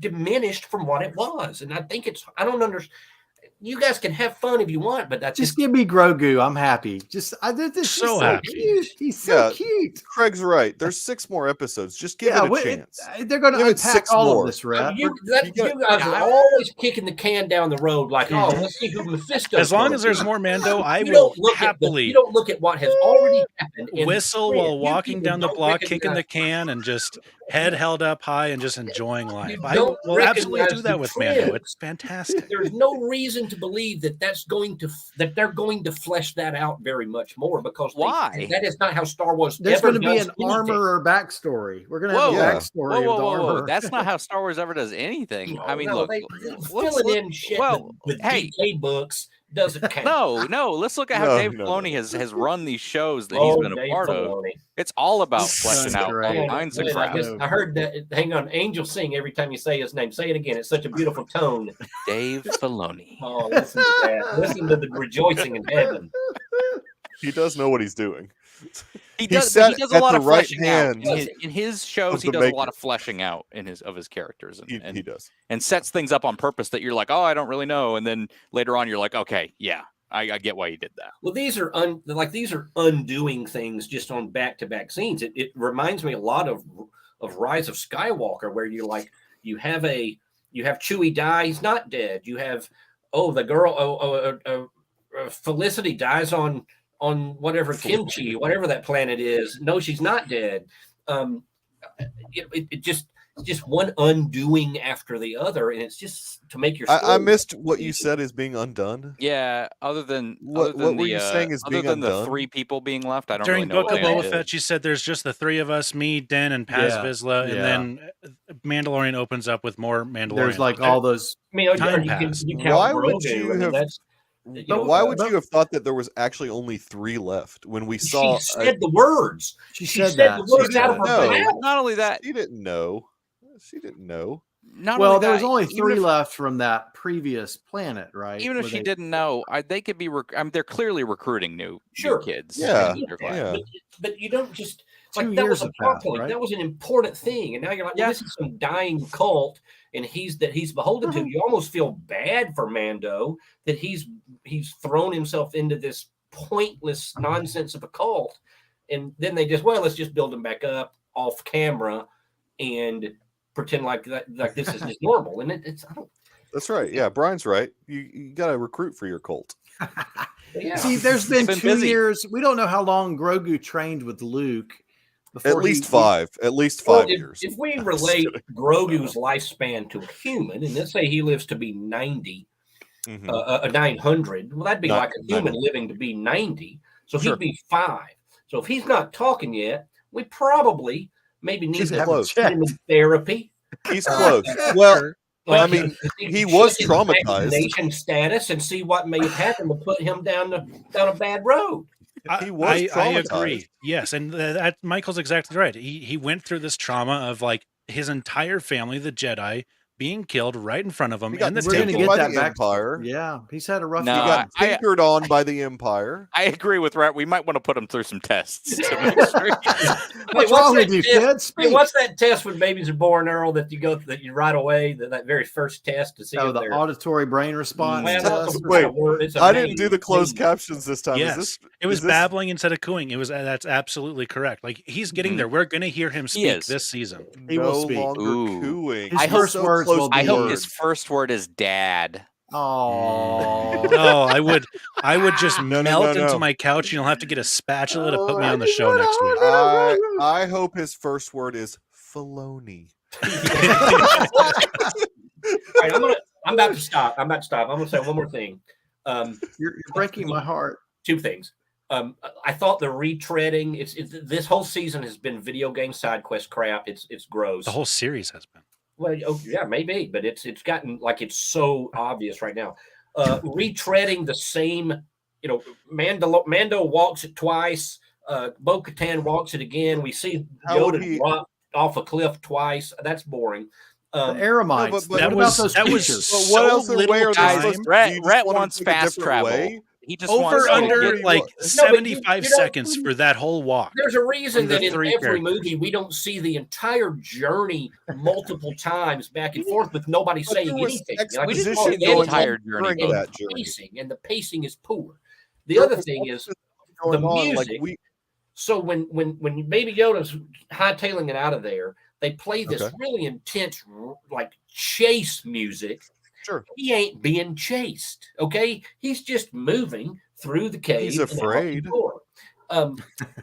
diminished from what it was, and I think I don't understand. You guys can have fun if you want, but that's just give me Grogu. I'm happy. So happy. Cute. He's so cute. Craig's right. There's 6 more episodes. Just give it a chance. They're going to unpack all of this, right? You guys are always kicking the can down the road, like, oh, let's see who Mephisto. As long as there's more Mando, I will happily. You don't look at what has already happened. Whistle while walking down the block, kicking the can, and just head held up high and just enjoying life. I will absolutely do that with Mando. It's fantastic. There's no reason to believe that they're going to flesh that out very much more, because that is not how Star Wars. There's going to be an armorer backstory. We're going to have a backstory. Whoa. That's not how Star Wars ever does anything. I mean, look, filling in shit with DK books doesn't count. No. Let's look at how Dave Filoni has run these shows that he's been a part of. It's all about fleshing out all kinds of crap. I heard that. Hang on, Angel sing every time you say his name. Say it again. It's such a beautiful tone. Dave Filoni. Oh, listen to that. Listen to the rejoicing in heaven. He does know what he's doing. He does a lot of fleshing out. In his shows, he does a lot of fleshing out of his characters. And he does. And sets things up on purpose that you're like, oh, I don't really know. And then later on, you're like, okay, yeah, I get why you did that. Well, these are undoing things just on back-to-back scenes. It reminds me a lot of Rise of Skywalker, where you're like, you have Chewie die, he's not dead. You have the girl, Felicity dies on whatever kimchi, whatever that planet is. No, she's not dead. It just one undoing after the other, and it's just to make your story. I missed what you said is being undone. Yeah, other than what were you saying is being undone? The 3 people being left, I don't During really know. Book of Boba Fett, she said there's just the 3 of us, me, Den, and Paz Vizsla, and then Mandalorian opens up with more Mandalorian. There's like all those time pass. Why would you have? Why would you have thought that there was actually only 3 left when we saw? She said the words. She said the words out of her mouth. Not only that, she didn't know. She didn't know. Well, there was only 3 left from that previous planet, right? Even if she didn't know, they could be. They're clearly recruiting new kids. Yeah. But you don't just. Two Like that years was a have plot passed, point. right? That was an important thing, and now you're like, well, this is some dying cult, and he's beholden to. You almost feel bad for Mando that he's thrown himself into this pointless nonsense of a cult, and then they just let's just build him back up off camera and pretend like this is his normal, and it's I don't. That's right. Yeah, Brian's right. You got to recruit for your cult. Yeah. See, there's been 2 years. We don't know how long Grogu trained with Luke. At least 5. At least 5 years. If we relate Grogu's lifespan to a human, and let's say he lives to be 90, 900, well, that'd be like a human living to be 90. So he'd be 5. So if he's not talking yet, we probably maybe need to put him in therapy. He's close. Well, I mean, he was traumatized. Vaccination status and see what may have happened to put him down a bad road. He was traumatized. I agree. Yes, and that Michael's exactly right. He went through this trauma of like his entire family, the Jedi, being killed right in front of him. And we're going to get that back. Empire. Yeah, he's had a rough. He got tinkered on by the Empire. I agree with Rat. We might want to put him through some tests. To make sure what's wrong with you, kid? What's that test when babies are born, Earl? That you right away that very first test to see. Oh, the auditory brain response. Wait, I didn't do the closed captions this time. Yes, it was babbling instead of cooing. That's absolutely correct. Like he's getting there. We're going to hear him speak this season. He will speak. Cooing. I hope his first word is dad. Oh no! I would just melt into my couch, and you'll have to get a spatula to put me on the show next week. I hope his first word is Filoni. All right, I'm about to stop. I'm going to say one more thing. You're breaking my heart. 2 things. I thought the retreading. This whole season has been video game side quest crap. It's gross. The whole series has been. Well, yeah, maybe, but it's gotten like it's so obvious right now. Retreading the same, Mando walks it twice. Bo-Katan walks it again. We see Yoda drop off a cliff twice. That's boring. The Eremites. That was so what else little time. Rat wants fast travel. He just wants under like 75 seconds for that whole walk. There's a reason that in every movie we don't see the entire journey multiple times back and forth with nobody saying anything. We didn't see the entire journey. And the pacing is poor. The other thing is the music. So when Baby Yoda's hightailing it out of there, they play this really intense like chase music. Sure. He ain't being chased. Okay. He's just moving through the cave. He's afraid.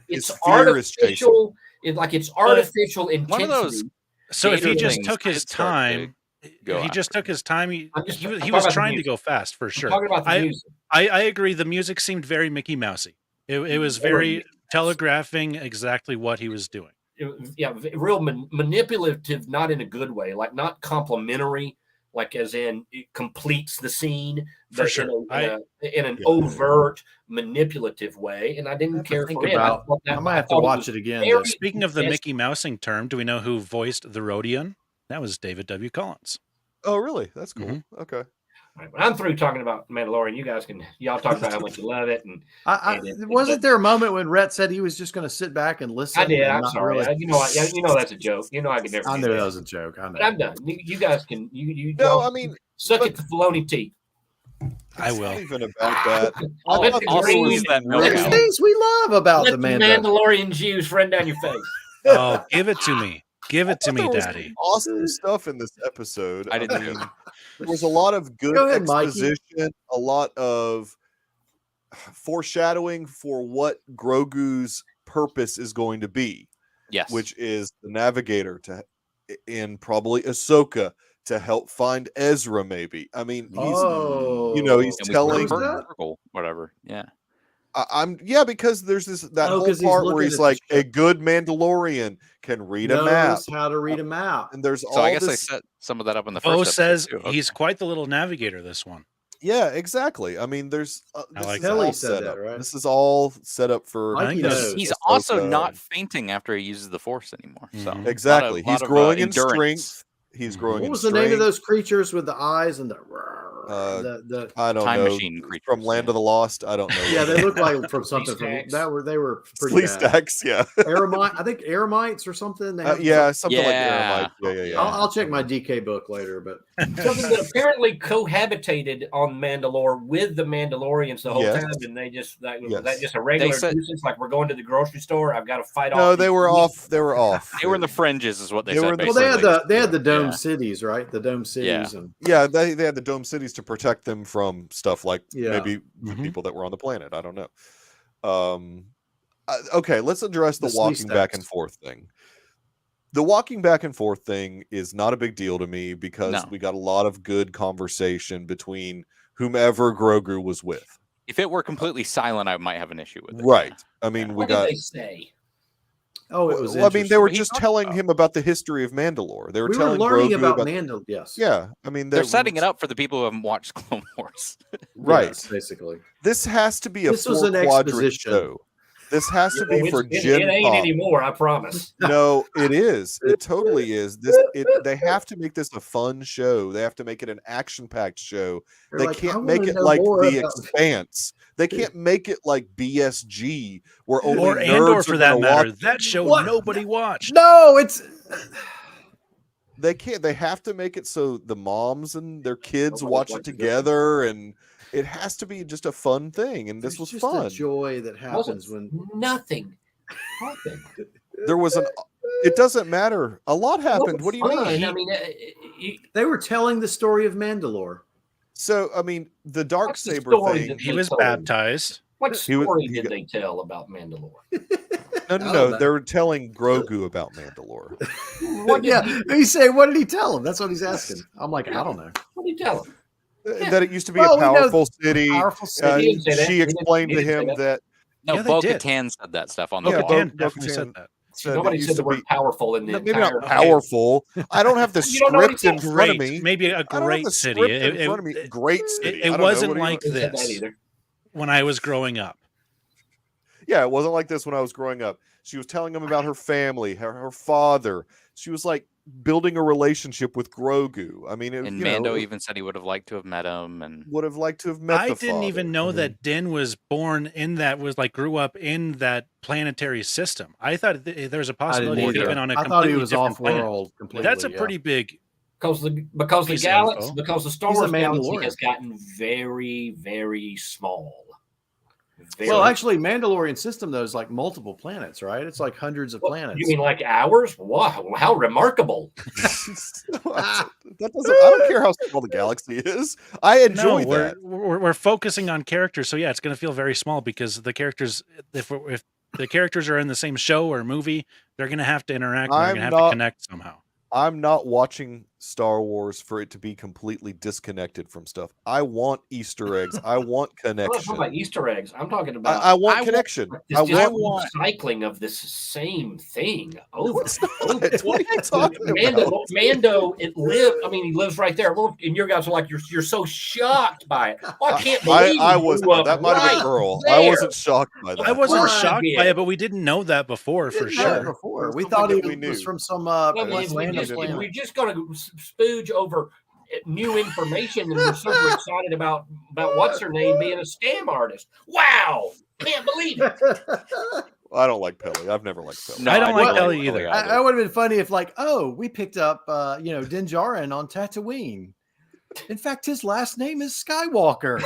It's artificial. It's artificial intensity. One of those. So if he just took his time, he was trying to go fast for sure. Talking about the music. I agree. The music seemed very Mickey Mousey. It was very telegraphing exactly what he was doing. Yeah, real manipulative, not in a good way, like not complimentary. Like as in it completes the scene for sure. In an overt manipulative way, and I didn't care for it. I might have to watch it again. Speaking of the Mickey Mousing term, do we know who voiced the Rodian? That was David W. Collins. Oh, really? That's cool. Mm-hmm. Okay. Right, when I'm through talking about Mandalorian, y'all talk about how much you love it. And wasn't there a moment when Rhett said he was just going to sit back and listen? I did. I'm sorry. Really... You know that's a joke. I could never. I knew that was a joke. I know. But I'm done. You guys can. No, I mean, suck it to Filoni teeth. I will. Not even about that. There's things we love about the Mandalorian Jews run down your face. Oh, give it to me. Give it to me, Daddy. Awesome stuff in this episode. I didn't mean. There was a lot of good exposition, Mikey. A lot of foreshadowing for what Grogu's purpose is going to be. Yes, which is the navigator and probably Ahsoka to help find Ezra. Maybe. I mean, he's telling whatever. Yeah. Because there's that whole part where he's like a good Mandalorian can read a map. Knows how to read a map. And there's I guess I set some of that up in the first. Says he's quite the little navigator. This one. Yeah, exactly. I mean, there's I this like is that. all Kelly said set that, up. right? This is all set up for Mikey think that's- knows. He's Ahsoka. also not fainting after he uses the Force anymore. So Mhm. Exactly. He's growing in endurance. strength. He's growing What in was strength. the name of those creatures with the eyes and the I don't Time know. machine creatures, From Land of the Lost. I don't know. yeah, what they look like from something from stacks. they were pretty Flea bad. stacks. Yeah. I think Eremites or something. They have Yeah, something like Yeah. Eremite. Yeah. I'll check my DK book later, but Something that apparently cohabitated on Mandalore with the Mandalorians the whole Yes. time, and they just that Yes. just a regular said- nuisance. Like we're going to the grocery store, I've got to fight off. No, these they were things. off. They were off. They were in the fringes, is what they They said. were in the well, they had basically. the dome Yeah. cities, right? The dome cities, Yeah. and Yeah, they had the dome cities to protect them from stuff like Yeah. maybe the Mhm. people that were on the planet. I don't know. Okay, let's address the The Flea walking back stacks. and forth thing. The walking back and forth thing is not a big deal to me because No. we got a lot of good conversation between whomever Grogu was with. If it were completely silent, I might have an issue with it. Right. I mean, we What got. did they say? oh, it was. Well, I mean, they were He just talked telling about- him about the history of Mandalore. They were We were telling learning Grogu about Mandalore. Yes. Yeah, I mean, They're setting it up for the people who haven't watched Clone Wars. Right. Yes, basically. This has to be a This was an four-quadrant exposition. show. This has to You know, be for it Gen ain't Pop. anymore, I promise. No, it is. It totally is. They have to make this a fun show. They have to make it an action-packed show. They're They like, I can't wanna make it know like more The about- Expanse. They can't make it like BSG, where only Or nerds Andor are for that gonna matter. watch. That show What? nobody watched. No, it's They can't. They have to make it so the moms and their kids Nobody watch it watches it. together, and it has to be just a fun thing. And this there's was just fun. a joy that happens when Nothing happened. There was an. It doesn't matter. A lot happened. What do you mean? Fine. I mean, they were telling the story of Mandalore. So I mean, the dark What's the saber story thing. that He they was told? baptized. What He was- story he did got- they tell about Mandalore? No, I no. don't know. They were telling Grogu about Mandalore. What did yeah, he, he's saying, what did he tell him? That's what he's asking. I'm like, I don't know. what did he tell him? That it used to be Well, a we know powerful city. Powerful Uh, city. He didn't say that. she He didn't- explained he to didn't say him that. that Yeah, No, they Bo did. Katan said that stuff on the Yeah, pod. Bo- Dan definitely Bo-Katan said that. said Nobody it said used the to word be powerful in the maybe entire. not powerful. I don't have the You don't know what he script in said? front of Great, me. maybe a I don't have great the city. script in front of me. Great city. I It don't know. wasn't What do you- like He said that this either. when I was growing up. Yeah, it wasn't like this when I was growing up. She was telling him about her family, her father. She was like building a relationship with Grogu. I mean, And Mando even said he would have liked to have met him. And would have liked to have met I the didn't even father. know I mean, that Din was born in that grew up in that planetary system. I thought there was a I didn't possibility he'd either. been on a I thought completely he was different off planet. world completely. That's a yeah. pretty big. Because the Piece of galaxy, info. because the Star He's a Wars galaxy Mandalorian. has gotten very, very small. Very, Well, actually, Mandalorian system though is like multiple planets, right? It's like hundreds of planets. You mean like ours? Wow, how remarkable! that doesn't. I don't care how small the galaxy is. I enjoy No, that. we're focusing on characters, so yeah, it's going to feel very small because the characters, if the characters are in the same show or movie, they're going to have to interact. And they're going to have to connect somehow. I'm not watching Star Wars for it to be completely disconnected from stuff. I want Easter eggs. I want I'm not talking connection. about Easter eggs. I'm talking about I want I connection. this I just want. cycling of this same thing over. It's not. What are you talking about? Mando, it lived. I mean, he lives right there. Well, and your guys are like, you're so shocked by it. Well, I can't believe I you was. grew up That might have been right Earl. there. I wasn't shocked by that. I wasn't Well, I shocked by did. it, but we didn't know that before for Didn't know it sure. before. It We was thought something it that we was knew. from some Well, I mean, That's random just- planet. we're just going to spooge over new information, and we're super excited about what's her name being a scam artist. Wow, can't believe it. I don't like Pele. I've never liked Pele. No, I don't like didn't Ellie either. I would have been funny if, like, oh, we picked up, Din Djarin on Tatooine. In fact, his last name is Skywalker.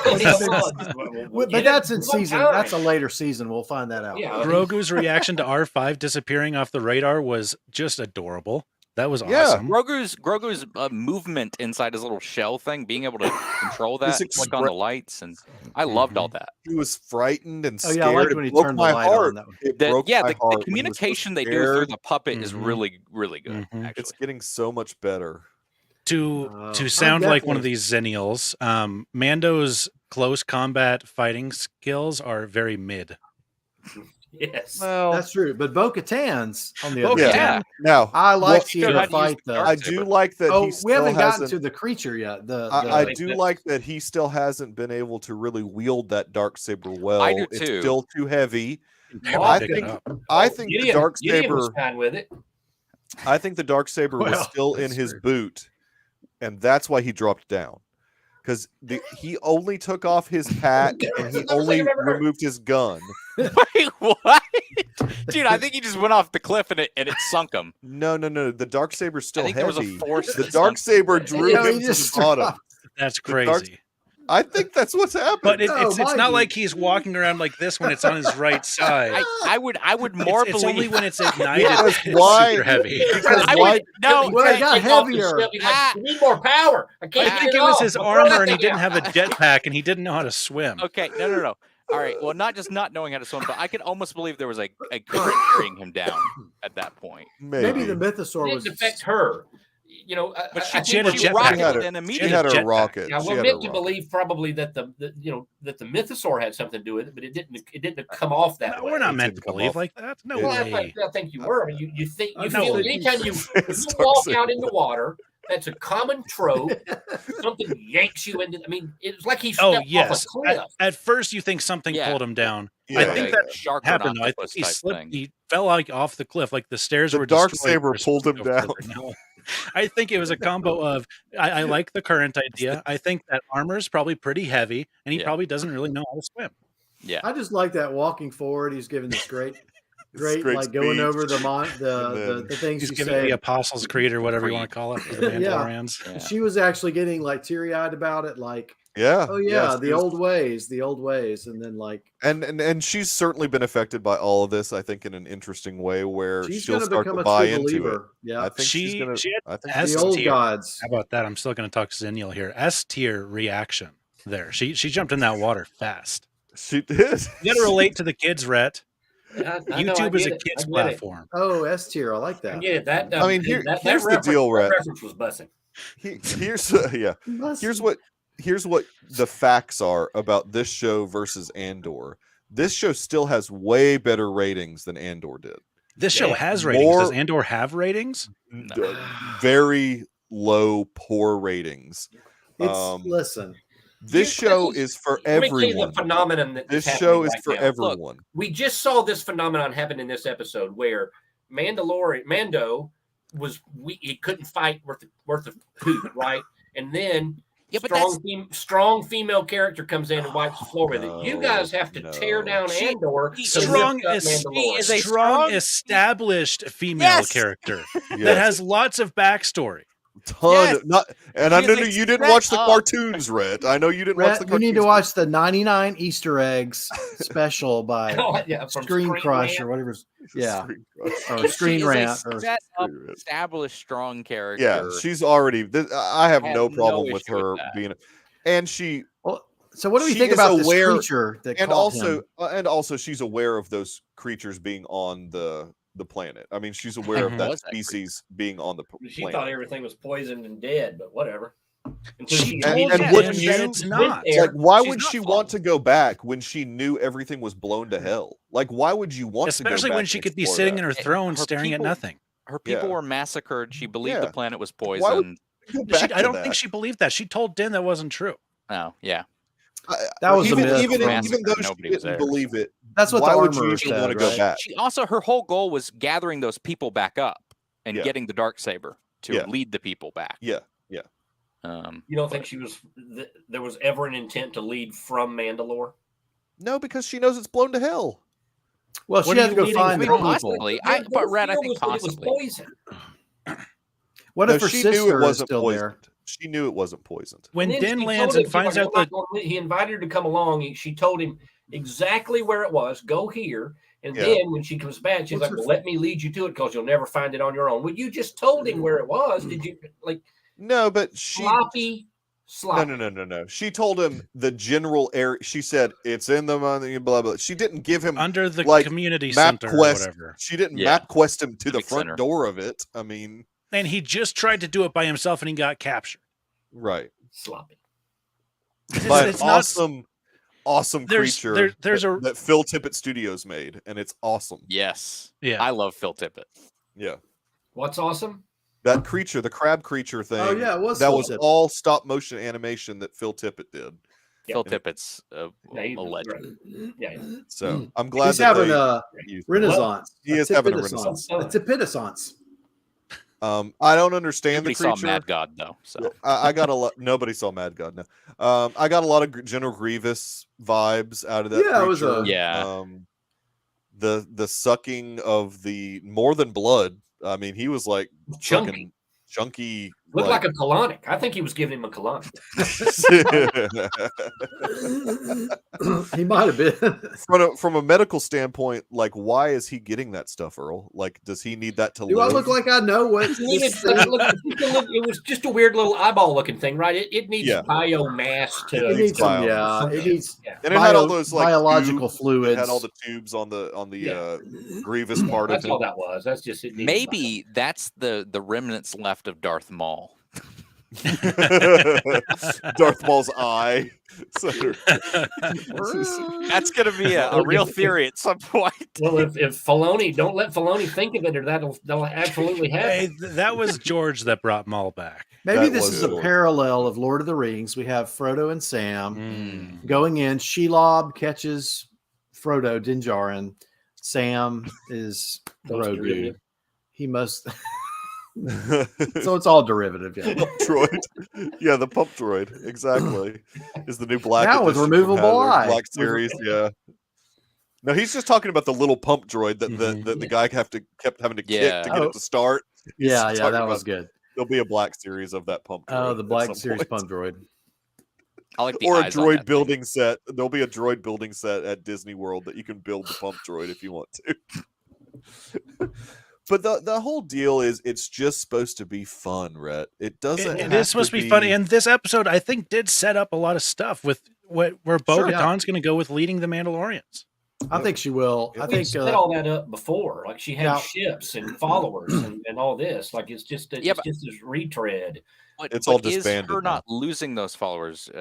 But that's in season. That's a later season. We'll find that out. Yeah. Grogu's reaction to R5 disappearing off the radar was just adorable. That was Yeah. awesome. Grogu's movement inside his little shell thing, being able to control that, His click on the lights, and I loved all that. He was frightened and Oh scared. yeah, I liked It when he broke turned the my light heart. on. That one. It The, broke yeah, my the heart when he was so communication they do through scared. the puppet is Mhm. really, really good. Mhm. Actually, It's getting so much better. To I'm sound like one of definitely- these Zennials, Mando's close combat fighting skills are very mid. Yes, that's true. But Bo-Katan's on the other hand, now I like seeing her fight. I do like that. We haven't gotten to the creature yet. I do like that he still hasn't been able to really wield that Darksaber well. I do It's too. still too heavy. I think the Darksaber was fine with it. I think the Darksaber was still in his boot, and that's why he dropped down. Because he only took off his pack and he only removed his gun. Wait, what? Dude, I think he just went off the cliff and it sunk him. No. The Darksaber's still heavy. There was a force the Darksaber drew him to the bottom. That's crazy. I think that's what's happening. But it's not like he's walking around like this when it's on his right side. I would more believe. It's only when it's ignited. Why? Super heavy. Because it got heavier. You need more power. I think it was his armor, and he didn't have a jetpack, and he didn't know how to swim. Okay, no. All right, well, not just not knowing how to swim, but I could almost believe there was a current carrying him down at that point. Maybe the Mythosaur was affect her. You know, but she had a jetpack. She had a rocket. Now, we're meant to believe probably that the Mythosaur had something to do with it, but it didn't come off that way. We're not meant to believe like that. No way. I think you were. I mean, you feel anytime you walk out in the water. That's a common trope. Something yanks you into. I mean, it's like he stepped off a cliff. At first, you think something pulled him down. I think that happened. I think he slipped. He fell off the cliff. Like the stairs were. Darksaber pulled him down. I think it was a combo of. I like the current idea. I think that armor is probably pretty heavy, and he probably doesn't really know how to swim. Yeah, I just like that walking forward. He's giving this great like speech. Going over the things he's giving the Apostles' Creed or whatever you want to call it for the Mandalorians. Yeah. She was actually getting like teary-eyed about it, like the old ways, and then like and she's certainly been affected by all of this. I think in an interesting way where she'll start to a buy true into believer. it. Yeah, I think she's gonna. I think the old gods. How about that? I'm still going to talk to Zenial here. S-tier reaction there. She jumped in that water fast. She did. You got to relate to the kids, Rhett. YouTube is a kids platform. Oh, S tier, I like that. Yeah, that. I mean, here's the deal, Rhett. Reference was busting. Here's what the facts are about this show versus Andor. This show still has way better ratings than Andor did. This show has ratings. Does Andor have ratings? Very low, poor ratings. Listen. This show is for everyone. The phenomenon that this show is for everyone. Look, we just saw this phenomenon happen in this episode where Mando was he couldn't fight worth of poop, right? And then strong female character comes in and wipes the floor with it. You guys have to tear down Andor. He is a strong established female character that has lots of backstory. I know you didn't watch the cartoons, Rhett. I know you didn't watch the cartoons. You need to watch the 99 Easter eggs special by Screen Crush or whatever. Yeah, or Screen Rant. Established strong character. Yeah, she's already. I have no problem with her being, and she. Well, so what do we think about this creature that and also she's aware of those creatures being on the planet. I mean, she's aware of that species being on the planet. She thought everything was poisoned and dead, but whatever. Wouldn't you? It's not. Like, why would she want to go back when she knew everything was blown to hell? Like, why would you want to go back? Especially when she could be sitting in her throne staring at nothing. Her people were massacred. She believed the planet was poisoned. I don't think she believed that. She told Din that wasn't true. Oh, yeah. That was even though she didn't believe it. That's what why the would armor she want to go back? She also, her whole goal was gathering those people back up and getting the Darksaber to lead the people back. Yeah. You don't think there was ever an intent to lead from Mandalore? No, because she knows it's blown to hell. Well, she had to go find the people. Possibly. But Red, I think possibly. What if her sister was still there? She knew it wasn't poisoned. When Din lands and finds out that he invited her to come along, she told him exactly where it was. Go here, and then when she comes back, she's like, "Well, let me lead you to it because you'll never find it on your own." Well, you just told him where it was. Did you No, but she sloppy. No. She told him the general area. She said it's in the money. Blah blah. She didn't give him under the community map center quest. Or whatever. She didn't map quest him to the front door of it. I mean. And he just tried to do it by himself, and he got captured. Right, sloppy. But it's awesome. awesome creature that Phil Tippett Studios made, and it's awesome. Yes. Yeah. I love Phil Tippett. Yeah. What's awesome? That creature, the crab creature thing. Oh yeah, that was all stop motion animation that Phil Tippett did. Phil Tippett's a legend. Yeah. So I'm glad he's having a renaissance. He is having a renaissance. A Tippett-essence. I don't understand Nobody the creature. saw Mad God though, so I got a lot. Nobody saw Mad God. No, I got a lot of General Grievous vibes out of that. Yeah, creature. it was the sucking of the more than blood. I mean, he was like chunky. Looked like a colonic. I think he was giving him a colonic. He might have been. From a medical standpoint, like, why is he getting that stuff, Earl? Like, does he need that to live? Do I look like I know what? It was just a weird little eyeball looking thing, right? It needs biomass to. It needs it needs. And it had all those like biological fluids. It had all the tubes on the Grievous part That's of it. all that was. That's just it. Maybe that's the remnants left of Darth Maul. Darth Maul's eye. That's going to be a real theory at some point. Well, if Filoni, don't let Filoni think of it, or that'll absolutely happen. Hey, that was George that brought Maul back. Maybe this is a parallel of Lord of the Rings. We have Frodo and Sam going in. Shelob catches Frodo, Din Djarin. Sam is Grogu. He must. So it's all derivative, yeah. Droid, yeah, the pump droid, exactly, is the new black. Now with removable eye, Black series, yeah. No, he's just talking about the little pump droid that the guy kept having to kick to get it to start. Yeah, that was good. There'll be a black series of that pump droid. Oh, the black series pump droid. I like the or a droid building set. There'll be a droid building set at Disney World that you can build the pump droid if you want to. But the whole deal is it's just supposed to be fun, Rhett. It doesn't. It is supposed to be funny, and this episode I think did set up a lot of stuff with where Bo-Katan's going to go with leading the Mandalorians. I think she will. I think set all that up before. Like she had ships and followers and all this. Like it's just just this retread. It's all disbanded. Is her not losing those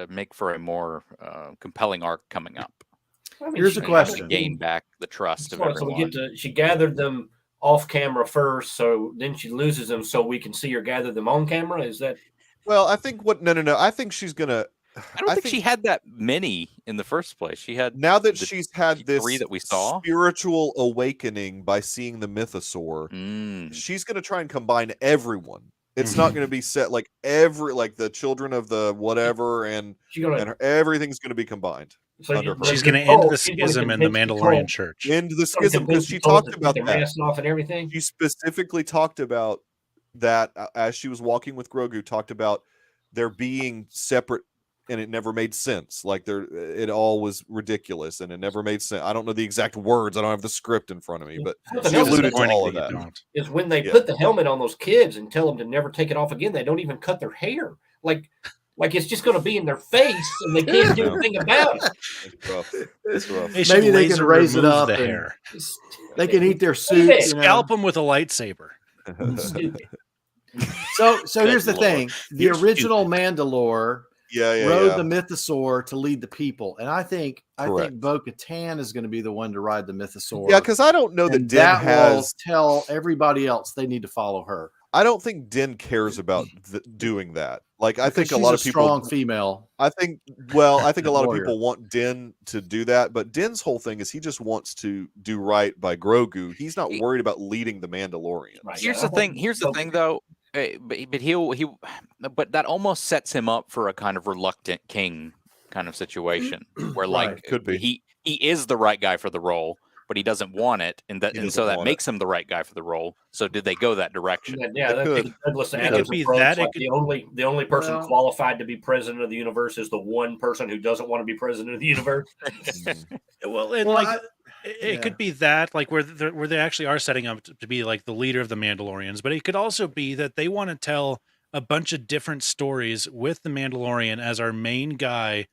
make for a more compelling arc coming up? I mean, here's a question: gain back the trust of everyone. So she gathered them off camera first, so then she loses them, so we can see her gather them on camera. Is that? Well, I think no. I think she's gonna. I don't think she had that many in the first place. She had now that she's had this 3 that we saw spiritual awakening by seeing the mythosaur. She's gonna try and combine everyone. It's not going to be set like the children of the whatever, and everything's going to be combined. So she's going to end the schism in the Mandalorian church. End the schism because she talked about that. Off and everything. She specifically talked about that as she was walking with Grogu. Talked about there being separate, and it never made sense. Like it all was ridiculous, and it never made sense. I don't know the exact words. I don't have the script in front of me, but she alluded to all of that. Is when they put the helmet on those kids and tell them to never take it off again. They don't even cut their hair. Like it's just going to be in their face, and they can't do anything about it. It's rough. Maybe they can raise it up. The hair. They can eat their soup. Scalp them with a lightsaber. So here's the thing: the original Mandalore. Rode the mythosaur to lead the people, and I think Bo-Katan is going to be the one to ride the mythosaur. Yeah, because I don't know that Din will tell everybody else they need to follow her. I don't think Din cares about doing that. Like I think a lot of people, strong female. I think a lot of people want Din to do that, but Din's whole thing is he just wants to do right by Grogu. He's not worried about leading the Mandalorian. Right. Here's the thing, though. But that almost sets him up for a kind of reluctant king kind of situation where could be he is the right guy for the role, but he doesn't want it, and so that makes him the right guy for the role. So did they go that direction? Douglas Adams approach, the only person qualified to be president of the universe is the one person who doesn't want to be president of the universe. It could be that, like where they actually are setting up to be like the leader of the Mandalorians, but it could also be that they want to tell a bunch of different stories with the Mandalorian as our main guy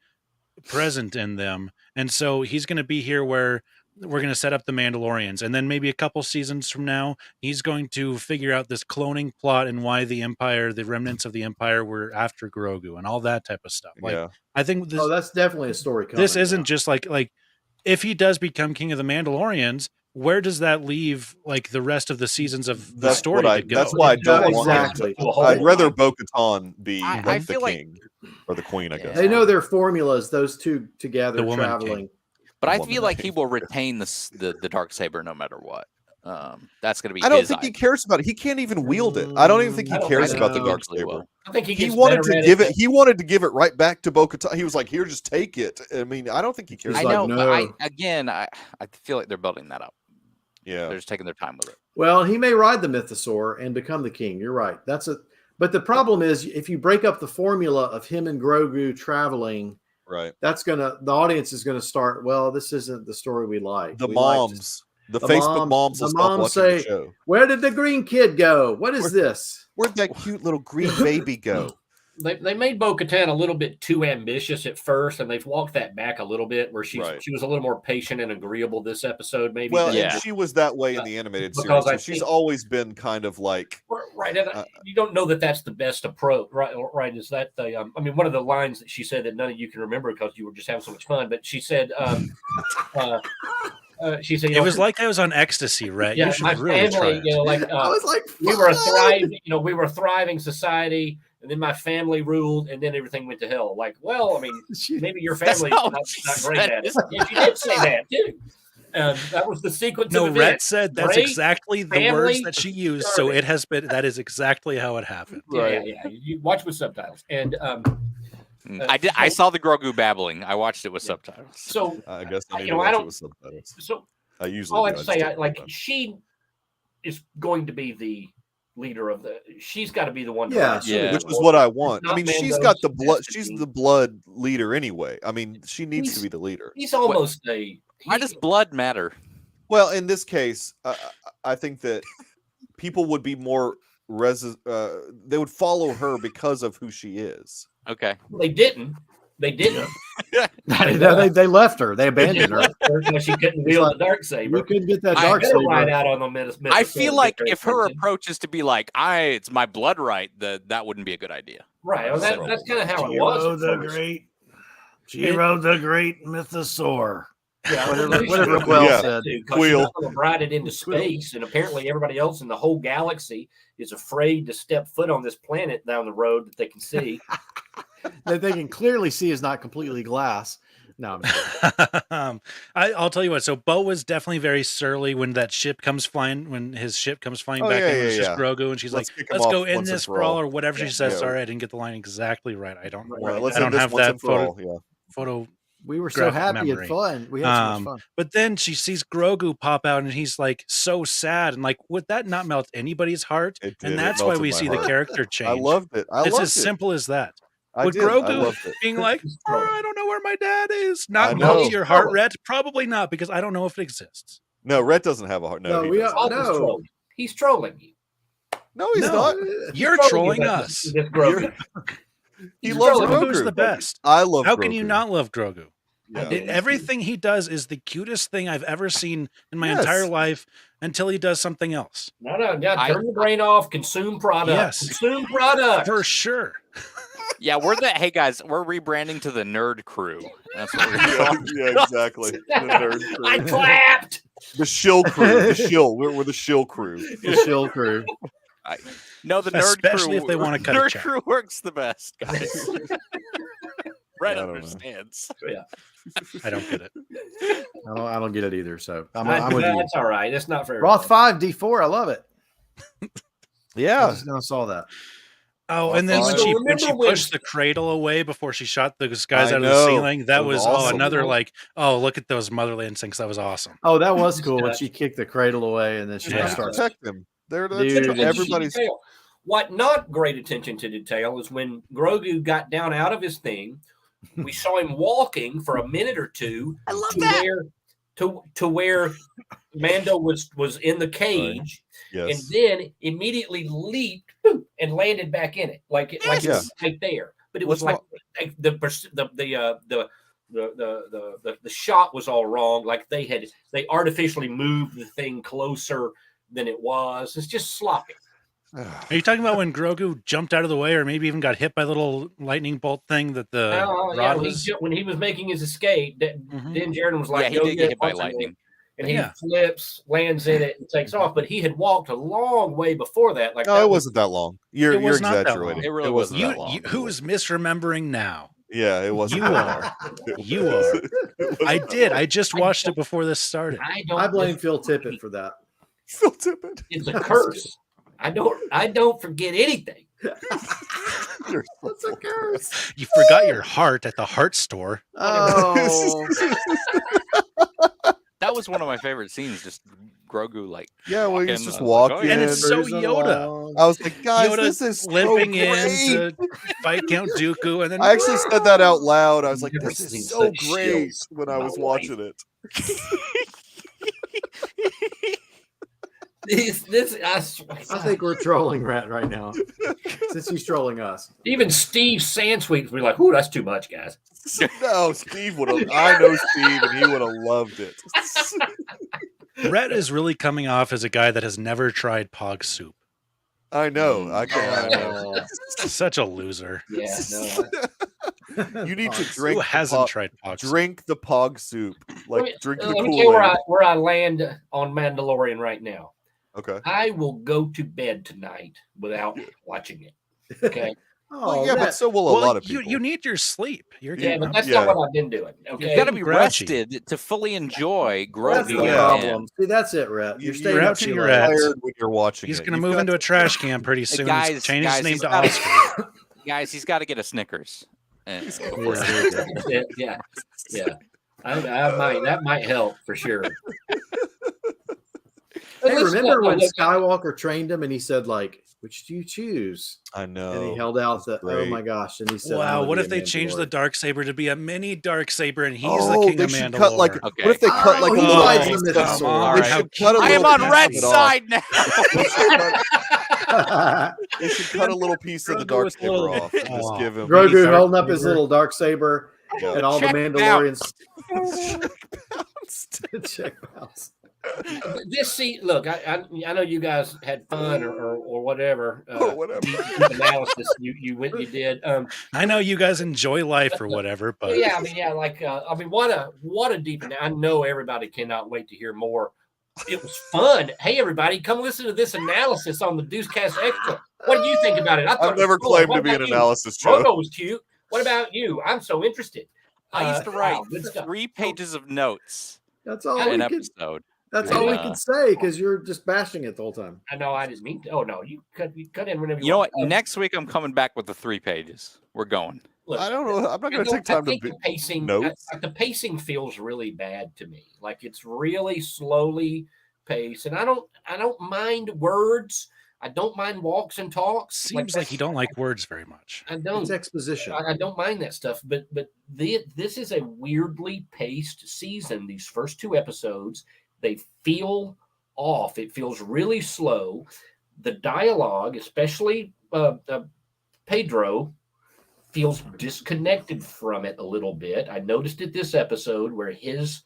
present in them, and so he's going to be here where we're going to set up the Mandalorians, and then maybe a couple seasons from now, he's going to figure out this cloning plot and why the Empire, the remnants of the Empire, were after Grogu and all that type of stuff. Like, I think this. Oh, that's definitely a story. This isn't just like if he does become King of the Mandalorians, where does that leave like the rest of the seasons of the story to go? That's why I don't want him to. I'd rather Bo-Katan be like the king or the queen, I guess. They know their formulas, those two together traveling. King. But I feel like he will retain the Darksaber no matter what. That's going to be. I don't think he cares about it. He can't even wield it. I don't even think he cares about the Darksaber. I think he wanted to give it. He wanted to give it right back to Bo-Katan. He was like, "Here, just take it." I mean, I don't think he cares. I know, but I feel like they're building that up. Yeah, they're just taking their time with it. Well, he may ride the Mythosaur and become the king. You're right. But the problem is, if you break up the formula of him and Grogu traveling, right, the audience is gonna start. Well, this isn't the story we like. The Facebook moms will stop watching the show. Where did the green kid go? What is this? Where'd that cute little green baby go? They made Bo-Katan a little bit too ambitious at first, and they've walked that back a little bit, where she was a little more patient and agreeable this episode, maybe. Well, and she was that way in the animated series. So she's always been kind of like right. You don't know that that's the best approach, right? Right? Is that the? I mean, one of the lines that she said that none of you can remember because you were just having so much fun, but she said. She said, "It was like I was on ecstasy, right? Yeah, you should my really family, try it." I was like, we were a thriving, we were a thriving society, and then my family ruled, and then everything went to hell. Like, well, I mean, maybe your family's not great at it. Yeah, she did say that too. That was the sequence. No, of Rhett said that's exactly the words that she used. So it has been. That is exactly how it happened. Right. Yeah. You watch with subtitles, and I did. I saw the Grogu babbling. I watched it with subtitles. So I guess I need to watch it with subtitles. So I usually. All I'd say, she is going to be the leader of the. She's got to be the one. Which is what I want. I mean, she's got the blood. She's the blood leader anyway. I mean, she needs to be the leader. He's almost Why does blood matter? Well, in this case, I think that people would be more they would follow her because of who she is. Okay. They didn't. They left her. They abandoned her. She couldn't wield the Darksaber. You couldn't get that Darksaber. Right out on the I feel like if her approach is to be like, it's my blood right, that wouldn't be a good idea. Right. Well, that's kind of how it was. She rode the great Mythosaur. Yeah, whatever Quill said. Quill brought it into space, and apparently everybody else in the whole galaxy is afraid to step foot on this planet down the road that they can see. That they can clearly see is not completely glass. No, I'll tell you what. So Bo was definitely very surly when that ship comes flying. When his ship comes flying back, and it's just Grogu, and she's like, "Let's go in this brawl," or whatever she says. Sorry, I didn't get the line exactly right. I don't have that photo. We were so happy and fun. We had so much fun. But then she sees Grogu pop out, and he's like so sad, and like, would that not melt anybody's heart? And that's why we see the character change. I loved it. It's as simple as that. Would Grogu being like, I don't know where my dad is, not melt your heart, Rhett? Probably not, because I don't know if it exists. No, Rhett doesn't have a heart. No, he's trolling you. No, he's not. You're trolling us. He loves Grogu's the best. I love. How can you not love Grogu? Yeah. Everything he does is the cutest thing I've ever seen in my entire life until he does something else. No, turn your brain off. Consume product. Yes. Consume product. For sure. Yeah, hey guys, we're rebranding to the Nerd Crew. That's what we're doing. Yeah, exactly. The Nerd Crew. I clapped. The Shill Crew. The Shill. We're the Shill Crew. The Shill Crew. No, the Nerd Especially Crew. If they want to cut Nerd Crew works the best, guys. Red understands. Yeah. I don't get it. I don't get it either. So I'm with you. That's all right. It's not very Roth 5 D4. I love it. Yeah. I just now saw that. Oh, and then when she pushed the cradle away before she shot those guys out of the ceiling, that was awesome. Another look at those motherly instincts. That was awesome. Oh, that was cool when she kicked the cradle away and then she started protect them. Everybody's. What not great attention to detail is when Grogu got down out of his thing, we saw him walking for a minute or two. I love that. To where Mando was in the cage, and then immediately leaped and landed back in it, like it was right there. But it was like the the shot was all wrong. Like they artificially moved the thing closer than it was. It's just sloppy. Are you talking about when Grogu jumped out of the way, or maybe even got hit by the little lightning bolt thing that the rod was? When he was making his escape, Din Djarin was like, he did get hit by lightning. And he flips, lands in it, and takes off. But he had walked a long way before that. Like, it wasn't that long. You're exaggerating. It really wasn't that long. Who is misremembering now? Yeah, it wasn't. You are. You are. I did. I just watched it before this started. I blame Phil Tippett for that. Phil Tippett. It's a curse. I don't forget anything. That's a curse. You forgot your heart at the heart store. Oh. That was one of my favorite scenes. Just Grogu, like, well, he's just walking, and it's so Yoda. I was like, guys, Yoda this is limping so in to fight Count Dooku, and then I actually said that out loud. I was like, this seen is so such great shills when in I my was life. watching it. I think we're trolling Rat right now, since he's trolling us. Even Steve Sansweet would be like, "Ooh, that's too much, guys." No, Steve would have. I know Steve, and he would have loved it. Rhett is really coming off as a guy that has never tried Pog soup. I know. I can't. Such a loser. Yeah, no. You need to drink. Who hasn't tried Pog soup? Drink the Pog soup. Like drink the Let me tell you Kool-Aid. where I land on Mandalorian right now. Okay. I will go to bed tonight without watching it. Okay. Oh, but so will a lot of people. You need your sleep. You're but that's not what I've been doing. Okay. You got to be Grouchy. rested to fully enjoy That's the Grogu. problem. See, that's it, Rhett. You're staying up too Grouchy late. Rat. Tired when you're watching He's it. going to You've move got into a trash can pretty soon. Guys, Change his name he's to gotta- Oscar. Guys, he's got to get a Snickers. Yeah. That might help for sure. Hey, remember when Skywalker trained him and he said, like, which do you choose? I know. And he held out the, great. oh my gosh. And he said, Wow, "I'm what gonna if be a they changed the Mandalorian." Darksaber to be a mini Darksaber and he's the king they of should Mandalore? cut like. Okay. What if they cut like a he little? rides piece- the mythic sword. on, They how should cut a I am little on piece Red's of it off. side now. They should cut a little piece of the Darksaber off and just give him. Grogu holding up his little Darksaber Yeah. and all the Check Mandalorians. Check bounce. Look, I know you guys had fun or whatever. Or whatever. Deep analysis you did. I know you guys enjoy life or whatever, but what a deep. I know everybody cannot wait to hear more. It was fun. Hey, everybody, come listen to this analysis on the Deucecast Extra. What do you think about it? I've never claimed to be an analysis show. Roto was cute. What about you? I'm so interested. I used to write good stuff. 3 pages of notes That's all an we could. episode. That's all we could say because you're just bashing it the whole time. I know I didn't mean to. Oh no, you cut in whenever you You know what? want. Next week I'm coming back with the 3 pages. We're going. Look, I don't know. I'm not going to take I time to think be the pacing. notes. The pacing feels really bad to me. Like it's really slowly paced, and I don't mind words. I don't mind walks and talks. seems like you don't like words very much. I don't. It's exposition. I don't mind that stuff, but this is a weirdly paced season. These first 2 episodes, they feel off. It feels really slow. The dialogue, especially Pedro, feels disconnected from it a little bit. I noticed it this episode where his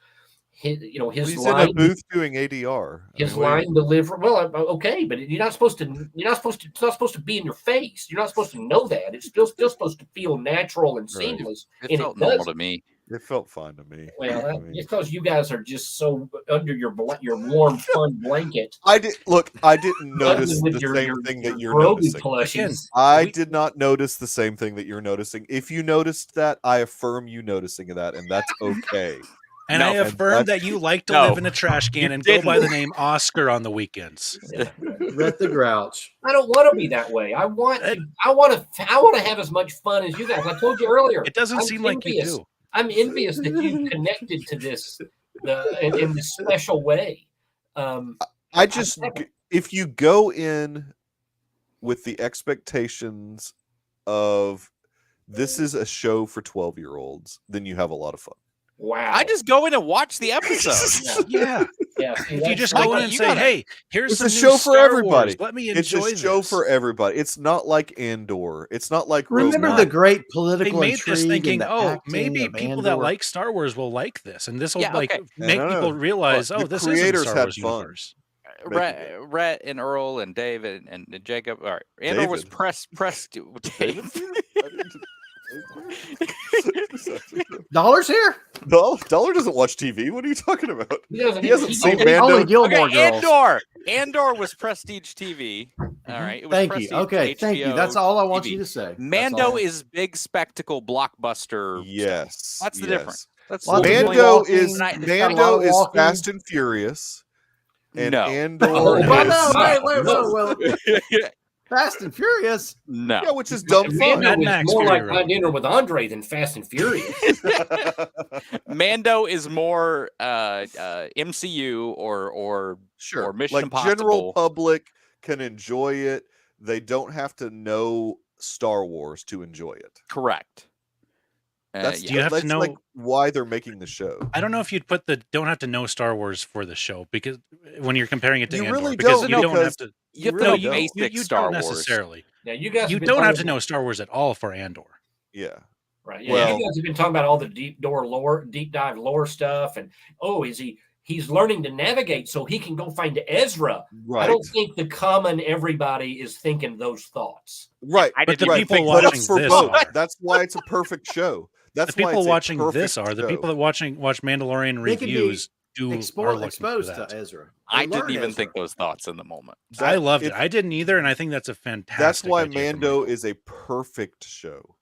He's line, in a booth doing ADR. his line delivery. Well, okay, but you're not supposed to. It's not supposed to be in your face. You're not supposed to know that. It's still supposed to feel natural and Right. seamless. It and felt it normal does. to me. It felt fine to me. Well, I mean, it's because you guys are just so under your warm, fun blanket. I didn't notice with the your- same your- thing your that you're Grogu noticing. plushies. I did not notice the same thing that you're noticing. If you noticed that, I affirm you noticing that, and that's okay. And No, I and affirm that's- that you like to No, live in a trash can you and go by the didn't. name Oscar on the weekends. Rhett the Grouch. I don't want to be that way. I want to have as much fun as you guys. I told you earlier. It doesn't I'm seem like you envious. do. I'm envious that you connected to this in this special way. I just, if you go in with the expectations of this is a show for 12-year-olds, then you have a lot of fun. Wow. I just go in and watch the episode. Yeah. Yeah, if you just go in and say, "Hey, here's some a new show for Star everybody. Wars. Let me It's enjoy a show this." for everybody. It's not like Andor. It's not like Remember Rogue the One. great They political made this intrigue thinking, and the "Oh, acting maybe of people that Andor? like Star Wars will like this, and this will Yeah, okay. make No, people no. realize, The oh, this is the creators Star had Wars fun. universe." Rhett and Earl and David and Jacob. All right, Andor was David. press. David? Dollars here? No, Dollar doesn't watch TV. What are you talking about? He doesn't He hasn't seen Only Mando. Gilmore Girls. Andor was Prestige TV. All right, it was Thank you. Prestige Okay, thank you. That's HBO all I want TV. you to say. Mando is big spectacle blockbuster. Yes, stuff. That's the yes. difference. That's Lots of the people Mando walking, is it's got a lot Mando of is walking. Fast and Furious, and No. Andor Oh, is no, wait. Fast and Furious. No. yeah, which is dumb fun. Mad Mando is Max more Fury like Road. My Dinner with Andre than Fast and Furious. Mando is more MCU or Sure, Mission like Impossible. general public can enjoy it. They don't have to know Star Wars to enjoy it. Correct. That's Do you have to that's know- like why they're making the show. I don't know if you'd put the don't have to know Star Wars for the show, because when you're comparing it to You Andor, really because don't, you don't because have to. You have to really know don't. basic You Star don't Wars. necessarily. Now you guys You have been don't have talking to know Star Wars at all for Andor. Yeah. Right. Yeah, Well- you guys have been talking about all the deep dive lore stuff, and he's learning to navigate so he can go find Ezra. Right. I don't think the common everybody is thinking those thoughts. Right. But the right. people But watching it's for this both. are. That's why it's a perfect show. That's The why people it's a watching this perfect are the show. people that watch Mandalorian They can be reviews are looking for exposed that. to Ezra. I They didn't learn even Ezra. think those thoughts in the moment. I loved it. it's- I didn't either, and I think that's a fantastic. That's why idea from Mando Michael. is a perfect show.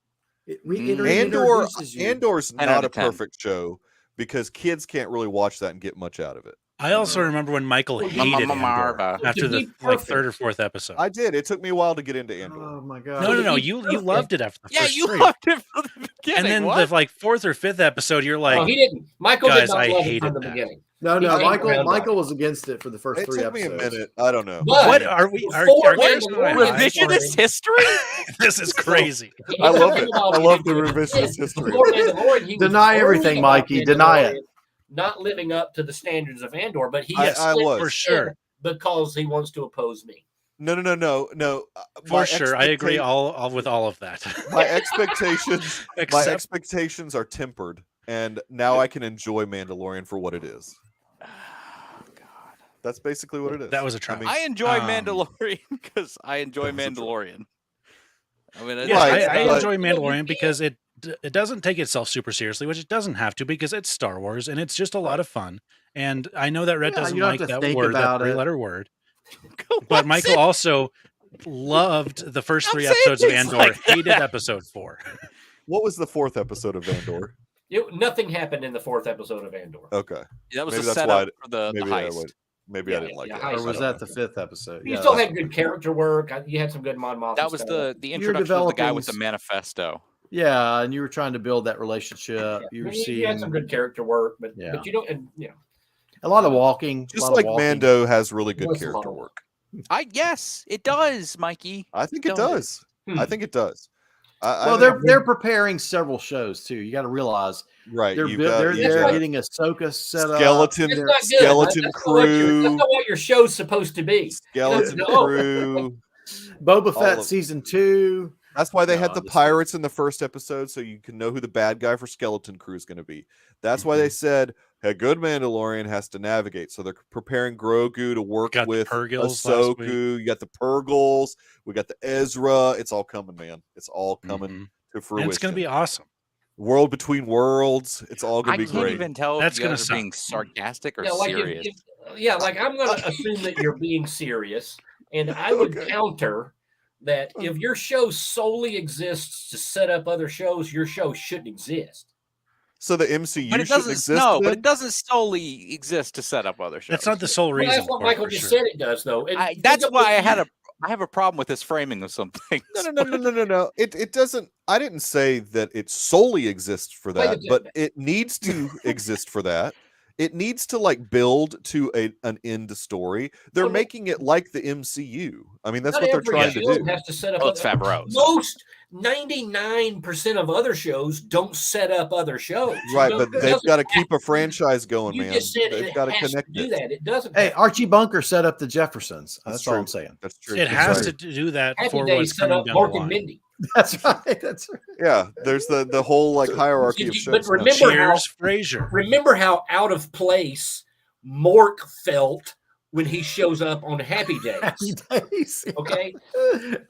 It Andor, introduces you. Andor's 10 not out a of 10. perfect show because kids can't really watch that and get much out of it. I also remember when Michael Well, hated Andor Marva. after To the be like third or perfect. fourth episode. I did. It took me a while to get into Andor. Oh my god! No. be You perfect. loved it after the Yeah, first you three. loved it from the beginning. And then what? the like fourth or fifth episode, you're No, like, he didn't. Michael guys, did not I love it hated from the that. beginning. No, He came Michael. around Michael was against it for the first It three took me episodes. a minute. I don't know. But what are we? Are before guys Mandalorian- not alive? Revisionist history? This is crazy. I love it. I love the revisionist history. Before Mandalorian, he was Deny worried everything, about Mikey. Deny it. Mandalorian Not living up to the standards of Andor, but he I slipped was. For sure. because he wants to oppose me. No. For sure. I agree all with all of that. My expectations my Except expectations are tempered, and now I can enjoy Mandalorian for what it is. That's basically what it is. that was a try. I enjoy Um, Mandalorian because I enjoy Mandalorian. I mean, Yes, Right, I but- enjoy Mandalorian because it doesn't take itself super seriously, which it doesn't have to because it's Star Wars and it's just a lot of fun. And I know that Red Yeah, doesn't you don't like have to that think word, that about it. three-letter word. But What's Michael it? also loved the first Stop three saying episodes of things Andor, like that. hated episode 4. What was the fourth episode of Andor? Nothing happened in the fourth episode of Andor. Okay. That was Maybe a that's setup why for the maybe heist. Maybe Yeah, I didn't like yeah, it. heist. Or I was don't that know. the fifth episode? You Yeah, still that's- had good character work. You had some good Mon Mothma That was stuff. the You're introduction of the guy developing with the manifesto. Yeah, and you were trying to build that relationship. Yeah. You were You seeing had some good character work, but Yeah. you don't. And a lot of walking. a Just lot of like walking. Mando has really good What's character wrong? work. Yes, it does, Mikey. I think it Don't it? does. Hmm. I think it does. I Well, think- they're preparing several shows too. You got to realize right. they're you've buil- got- they're, you've they're got getting Ahsoka set up. skeleton That's not good. skeleton That's not what crew. that's not what your show's supposed to be. Skeleton No. crew. Boba all Fett of- season 2. That's why they No, had the this is- pirates in the first episode, so you can know who the bad guy for Skeleton Crew is going to be. That's why they said a good Mandalorian has to navigate. So they're preparing Grogu to work Got the with Purgils last week. Ahsoka. You got the Purgles. We got the Ezra. It's all coming, man. It's all coming Mhm. to fruition. And it's going to be awesome. World Between Worlds. It's all going I to be can't great. even tell That's if you gonna guys are suck. being sarcastic or Yeah, like serious. like I'm going to assume that you're being serious, and I would Okay. counter that if your show solely exists to set up other shows, your show shouldn't exist. So the MCU But it should doesn't. exist. No, but then? it doesn't solely exist to set up other shows. That's not the sole Well, reason. that's what for it, Michael for just sure. said it does, though. And That's think why I about- have a problem with this framing of some things. No. It doesn't. I didn't say that it solely exists for Wait a that, minute. but it needs to exist for that. it needs to like build to an end story. They're making it like the MCU. I mean, that's what they're trying to do. Has to set up it's Favreau. Most 99% of other shows don't set up other shows. Right, but they've got to keep a franchise going, man. They've got to connect to do that. It doesn't. Hey, Archie Bunker set up the Jeffersons. That's all I'm saying. That's true. It has to do that Happy for Days what's set coming up down Mork the and line. Mindy. That's right. That's right. Yeah, there's the whole like hierarchy of shows. But remember Cheers, Frasier. Remember how out of place Mork felt when he shows up on Happy Days. Happy Days. Okay,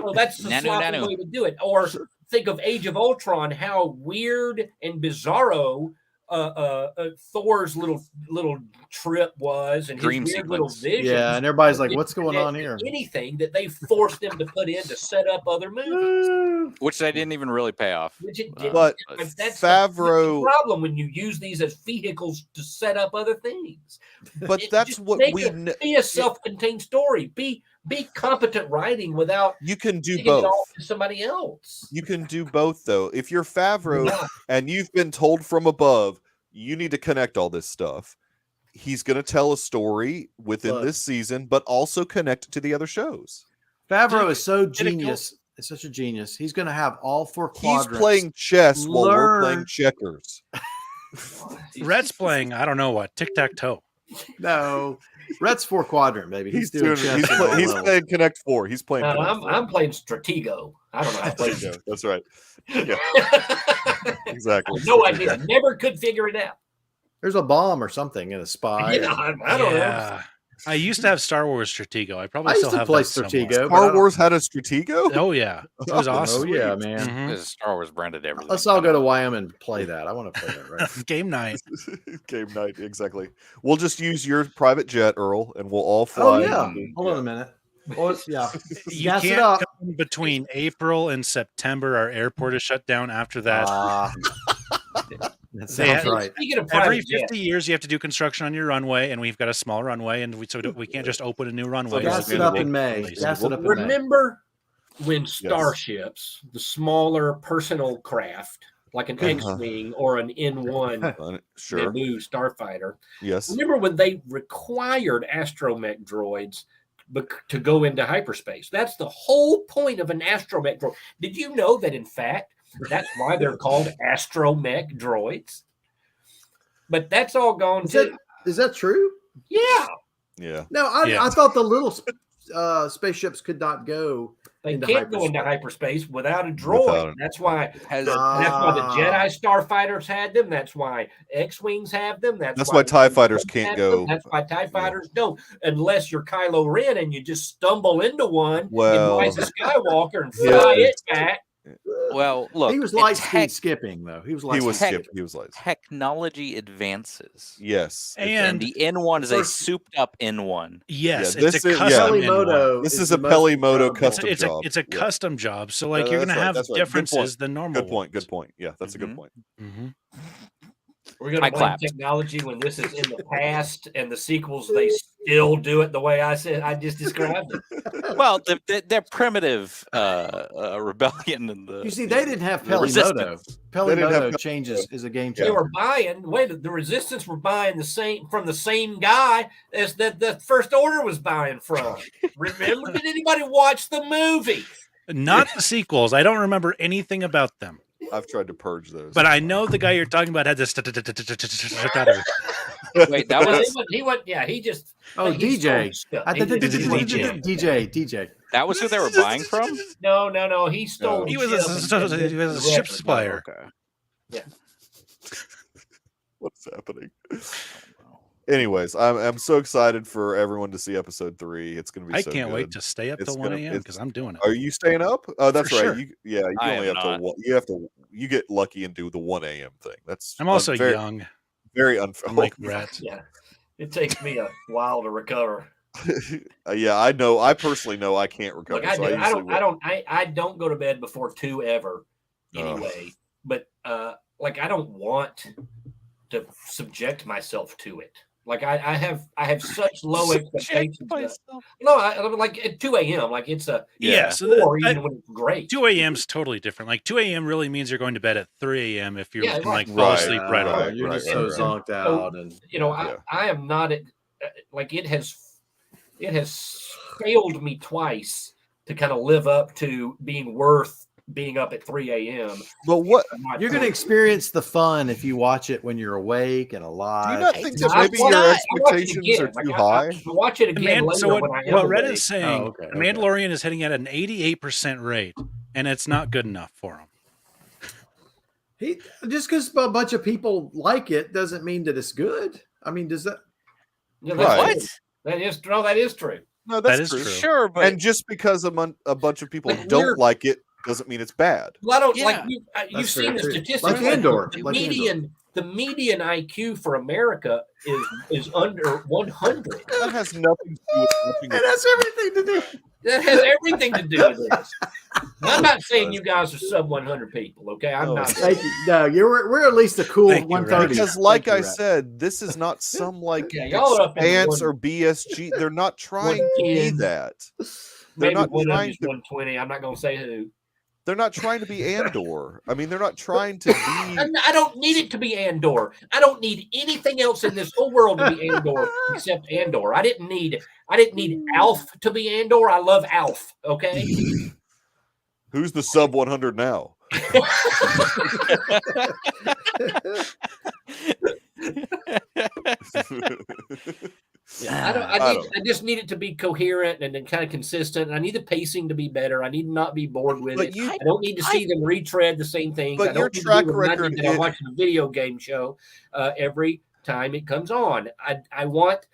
well that's the sloppy way to do it. Or think of Age of Ultron, how weird and bizarro Thor's little trip was, and dream his weird little vision. Yeah, and everybody's like, "What's going on here?" Anything that they forced them to put in to set up other movies, which they didn't even really pay off. Which it didn't. But that's Favreau the problem when you use these as vehicles to set up other things. But that's what we be a self-contained story. Be competent writing without you can do it both. off to somebody else. You can do both though. If you're Favreau and you've been told from above, you need to connect all this stuff. He's going to tell a story within this season, but also connect it to the other shows. Favreau is so genius. It's such a genius. He's going to have all four quadrants. He's playing chess while we're playing checkers. Rhett's playing, I don't know what, tic-tac-toe. No, Rhett's 4 quadrant, baby. He's doing chess. He's playing Connect 4. He's playing. I'm playing Stratego. I don't know how to play Stratego. That's right. Yeah. Exactly. No idea. Never could figure it out. There's a bomb or something in a spy. Yeah, I don't know. I used to have Star Wars Stratego. I probably used still to have play that Stratego. Star Wars had a Stratego? Oh yeah, it was awesome. Oh yeah, man. Mm-hmm. Star Wars branded everything. Let's all go to Wyoming and play that. I want to play that. Right? Game night. Game night, exactly. We'll just use your private jet, Earl, and we'll all fly. Oh yeah. Hold on a minute. Well, yeah. You can't come between April and September. Our airport is shut down after that. That sounds right. Every 50 years, you have to do construction on your runway, and we've got a small runway, and we can't just open a new runway. Gas it up in May. Remember when starships, the smaller personal craft, like an X-wing or an N1 Naboo starfighter. Yes. Remember when they required astromech droids to go into hyperspace? That's the whole point of an astromech droid. Did you know that, in fact, that's why they're called astromech droids? But that's all gone too. Is that true? Yeah. Yeah. No, I thought the little spaceships could not go. They can't go into hyperspace without a droid. That's why that's why the Jedi starfighters had them. That's why X-wings have them. That's why TIE fighters can't go. That's why TIE fighters don't, unless you're Kylo Ren and you just stumble into one and Rise of Skywalker and fly it back. Well, look, he was light speed skipping though. He was light skipping. Technology advances. Yes, and the N1 is a souped-up N1. Yes, it's a custom N1. This is a Pelimoto custom job. It's a custom job, so like you're gonna have differences than normal. Good point. Yeah, that's a good point. We're going to blame technology when this is in the past, and the sequels, they still do it the way I just described it. Well, they're primitive rebellion and the. You see, they didn't have Pelimoto. Pelimoto changes is a game changer. They were buying. The Resistance were buying from the same guy as the First Order was buying from. Remember? Did anybody watch the movie? Not the sequels. I don't remember anything about them. I've tried to purge those, but I know the guy you're talking about had this. Wait, that was he went. Yeah, he just. DJ. DJ. That was who they were buying from. No. He stole. He was a ship supplier. Okay. Yeah. What's happening? Anyways, I'm so excited for everyone to see episode 3. It's going to be. I can't wait to stay up till 1 a.m. because I'm doing it. Are you staying up? Oh, that's for right. Sure. You only have to. You get lucky and do the 1 a.m. thing. That's. I'm also young. Very unfair. I'm like Brett. Yeah, it takes me a while to recover. Yeah, I know. I personally know I can't recover. Look, I don't go to bed before 2 ever. Anyway, but I don't want to subject myself to it. Like I have such low expectations. No, I'm like at 2 a.m. Like it's a So even when it's great. 2 a.m. is totally different. Like 2 a.m. really means you're going to bed at 3 a.m. if you can like fall asleep right away. You're just so zonked out, and I am not at like it has failed me twice to kind of live up to being worth being up at 3 a.m. But what you're going to experience the fun if you watch it when you're awake and alive. Do you not think that maybe your expectations are too high? I watch it again later. So when I am what Red awake. is saying, The Mandalorian is hitting at an 88% rate, and it's not good enough for him. Just because a bunch of people like it doesn't mean that it's good. I mean, does that? Yeah, Right. That is true. No, That that's is true. true. Sure, but And just because a bunch of people don't like it doesn't mean it's bad. Well, I don't Yeah. like you've seen the statistics. Like Andor. The median IQ for America is under 100. That has nothing to do with nothing. It has everything to do. That has everything to do with this. I'm not saying you guys are sub 100 people, okay? I'm not. Thank you. No, we're at least a cool Thank you, 130. Because, like I said, this is not some like y'all are up in Expanse one- or BSG. They're not trying to be 110. that. They're Maybe not one of trying is to. 120. I'm not going to say who. They're not trying to be Andor. I mean, they're not trying to be. I don't need it to be Andor. I don't need anything else in this whole world to be Andor except Andor. I didn't need Alf to be Andor. I love Alf. Okay. Who's the sub 100 now? I just need it to be coherent and then kind of consistent. And I need the pacing to be better. I need to not be bored with it. I don't need to see them retread the same things. But I don't your need to track be reminded record that I'm watching a video game show every time it comes on. I want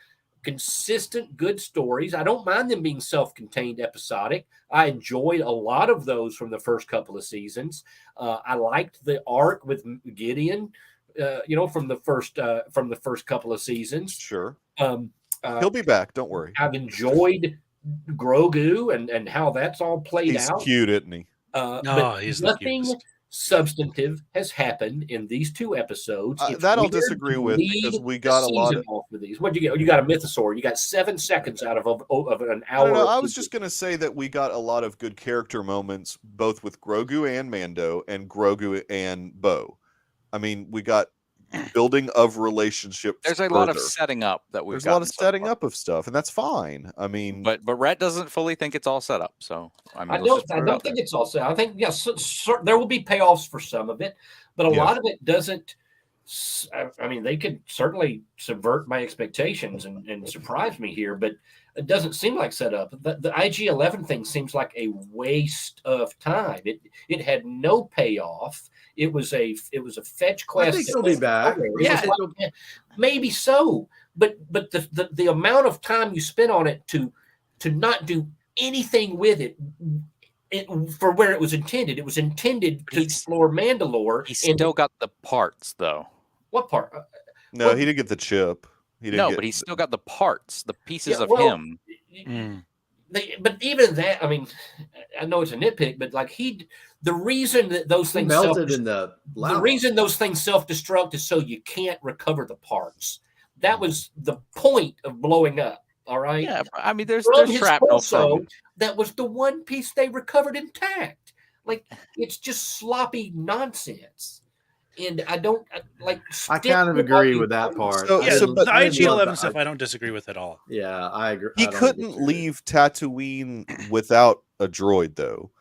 consistent, good stories. I don't mind them being self-contained, episodic. I enjoyed a lot of those from the first couple of seasons. I liked the arc with Gideon, from the first couple of seasons. Sure. He'll be back. Don't worry. I've enjoyed Grogu and how that's all played He's out. cute, isn't he? But he's nothing the cutest. substantive has happened in these 2 episodes. It's That I'll weird disagree to with lead because we the got a lot season of. off with these. What'd you get? You got a mythosaur. You got 7 seconds out of an I hour. don't know. I was just gonna say that we got a lot of good character moments, both with Grogu and Mando, and Grogu and Bo. I mean, we got building of relationships. there's a lot of setting up that we've There's a lot of gotten so setting far. up of stuff, and that's fine. I mean, But Rhett doesn't fully think it's all set up. So I mean, I don't think it's all set. I think there will be payoffs for some of it, but a lot of it doesn't. I mean, they could certainly subvert my expectations and surprise me here, but it doesn't seem like set up. The IG-11 thing seems like a waste of time. It had no payoff. It was a fetch quest. I think he'll be back. Yeah, maybe so. But the amount of time you spent on it to not do anything with it for where it was intended. It was intended to explore Mandalore. He still got the parts, though. What part? no, he didn't get the chip. But he's still got the parts, the pieces of him. But even that, I mean, I know it's a nitpick, but like the reason that those things melted in the reason those things self-destruct is so you can't recover the parts. That was the point of blowing up. All right. Yeah, I mean, there's his shrapnel. torso, that was the one piece they recovered intact. Like it's just sloppy nonsense. And I don't like. I kind of agree with that part. The I IG-11 stuff I don't disagree with at all. Yeah, I agree. He couldn't leave Tatooine without a droid, though.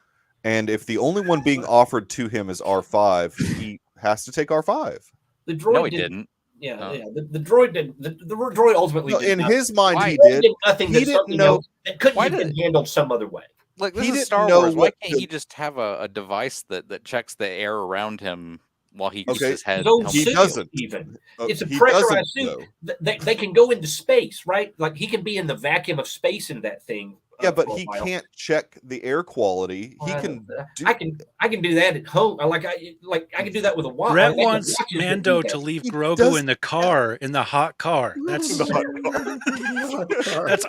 And if the only one being offered to him is R5, he has to take R5. The droid No, he didn't. Yeah, yeah. The droid didn't. The droid ultimately. No, in his mind, Why? he did. Nothing. He didn't know. It couldn't have been handled some other way. Like this He is didn't Star know Wars. Why what can't the- he just have a device that checks the air around him while he keeps Okay. his head? No He suit, doesn't. even. It's a He pressurized doesn't, suit. though. They can go into space, right? Like he can be in the vacuum of space in that thing. Yeah, but for a he while. can't check the air quality. He can. I can do that at home. I can do that with a watch. Brett wants Mando to leave Grogu in the car, in the hot car. That's that's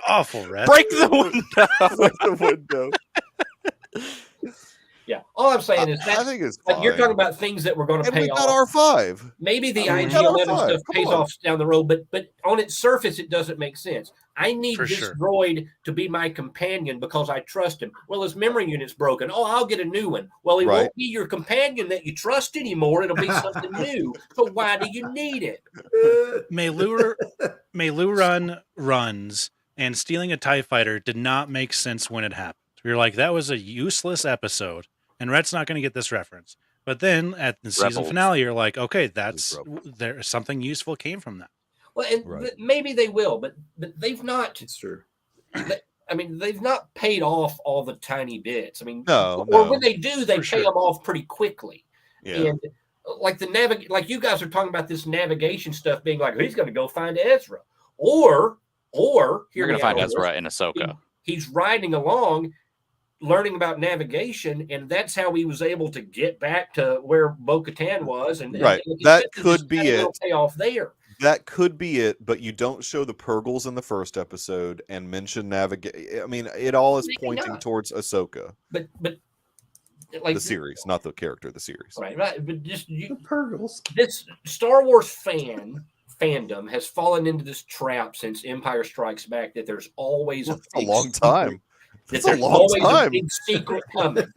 awful, Rhett. Break the window. Break the window. Yeah, All I'm saying is that I think it's fine. you're talking about things that we're going to pay we off. got R5. Maybe the IG-11 stuff pays off down the road, but on its surface, it doesn't make sense. I need this droid to be my companion because I trust him. Well, his memory unit's broken. Oh, I'll get a new one. Well, he won't be your companion that you trust anymore. It'll be something new. So why do you need it? Meilu runs, and stealing a TIE fighter did not make sense when it happened. We were like, that was a useless episode, and Rhett's not going to get this reference. But then at the season finale, you're like, okay, there's something useful came from that. Well, and maybe they will, but they've not. It's true. They've not paid off all the tiny bits. No. When they do, they pay them off pretty quickly. Yeah. And like like you guys are talking about this navigation stuff being like, he's going to go find Ezra, or you're going to find Ezra in Ahsoka. He's riding along, learning about navigation, and that's how he was able to get back to where Bo-Katan was. And that could be it. Payoff there. That could be it, but you don't show the Purgles in the first episode and mention navigation. I mean, it all is pointing towards Ahsoka. But like the series, not the character, the series. Right. But just the Purgles. This Star Wars fandom has fallen into this trap since Empire Strikes Back that there's always a long time. That there's always a big secret coming.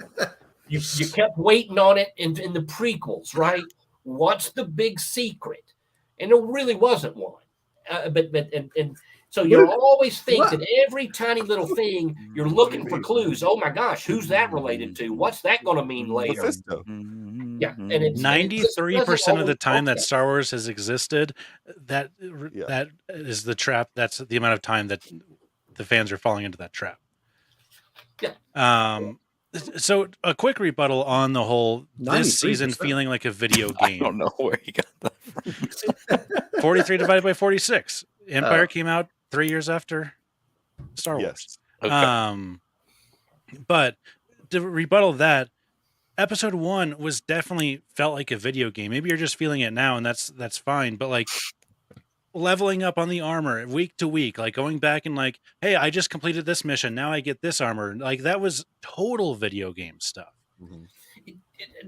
You kept waiting on it in the prequels, right? What's the big secret? And there really wasn't one. So you always think that every tiny little thing you're looking for clues. Oh my gosh, who's that related to? What's that going to mean later? Mephisto. Yeah, and it's 93% of the time that Star Wars has existed, that is the trap. That's the amount of time that the fans are falling into that trap. Yeah. So a quick rebuttal on the whole this season feeling like a video game. I don't know where you got that from. 43 divided by 46. Empire came out 3 years after Star Wars. Yes. Okay. But to rebuttal that, episode 1 was definitely felt like a video game. Maybe you're just feeling it now, and that's fine. But like leveling up on the armor week to week, like going back and like, hey, I just completed this mission, now I get this armor. Like that was total video game stuff. Mm-hmm.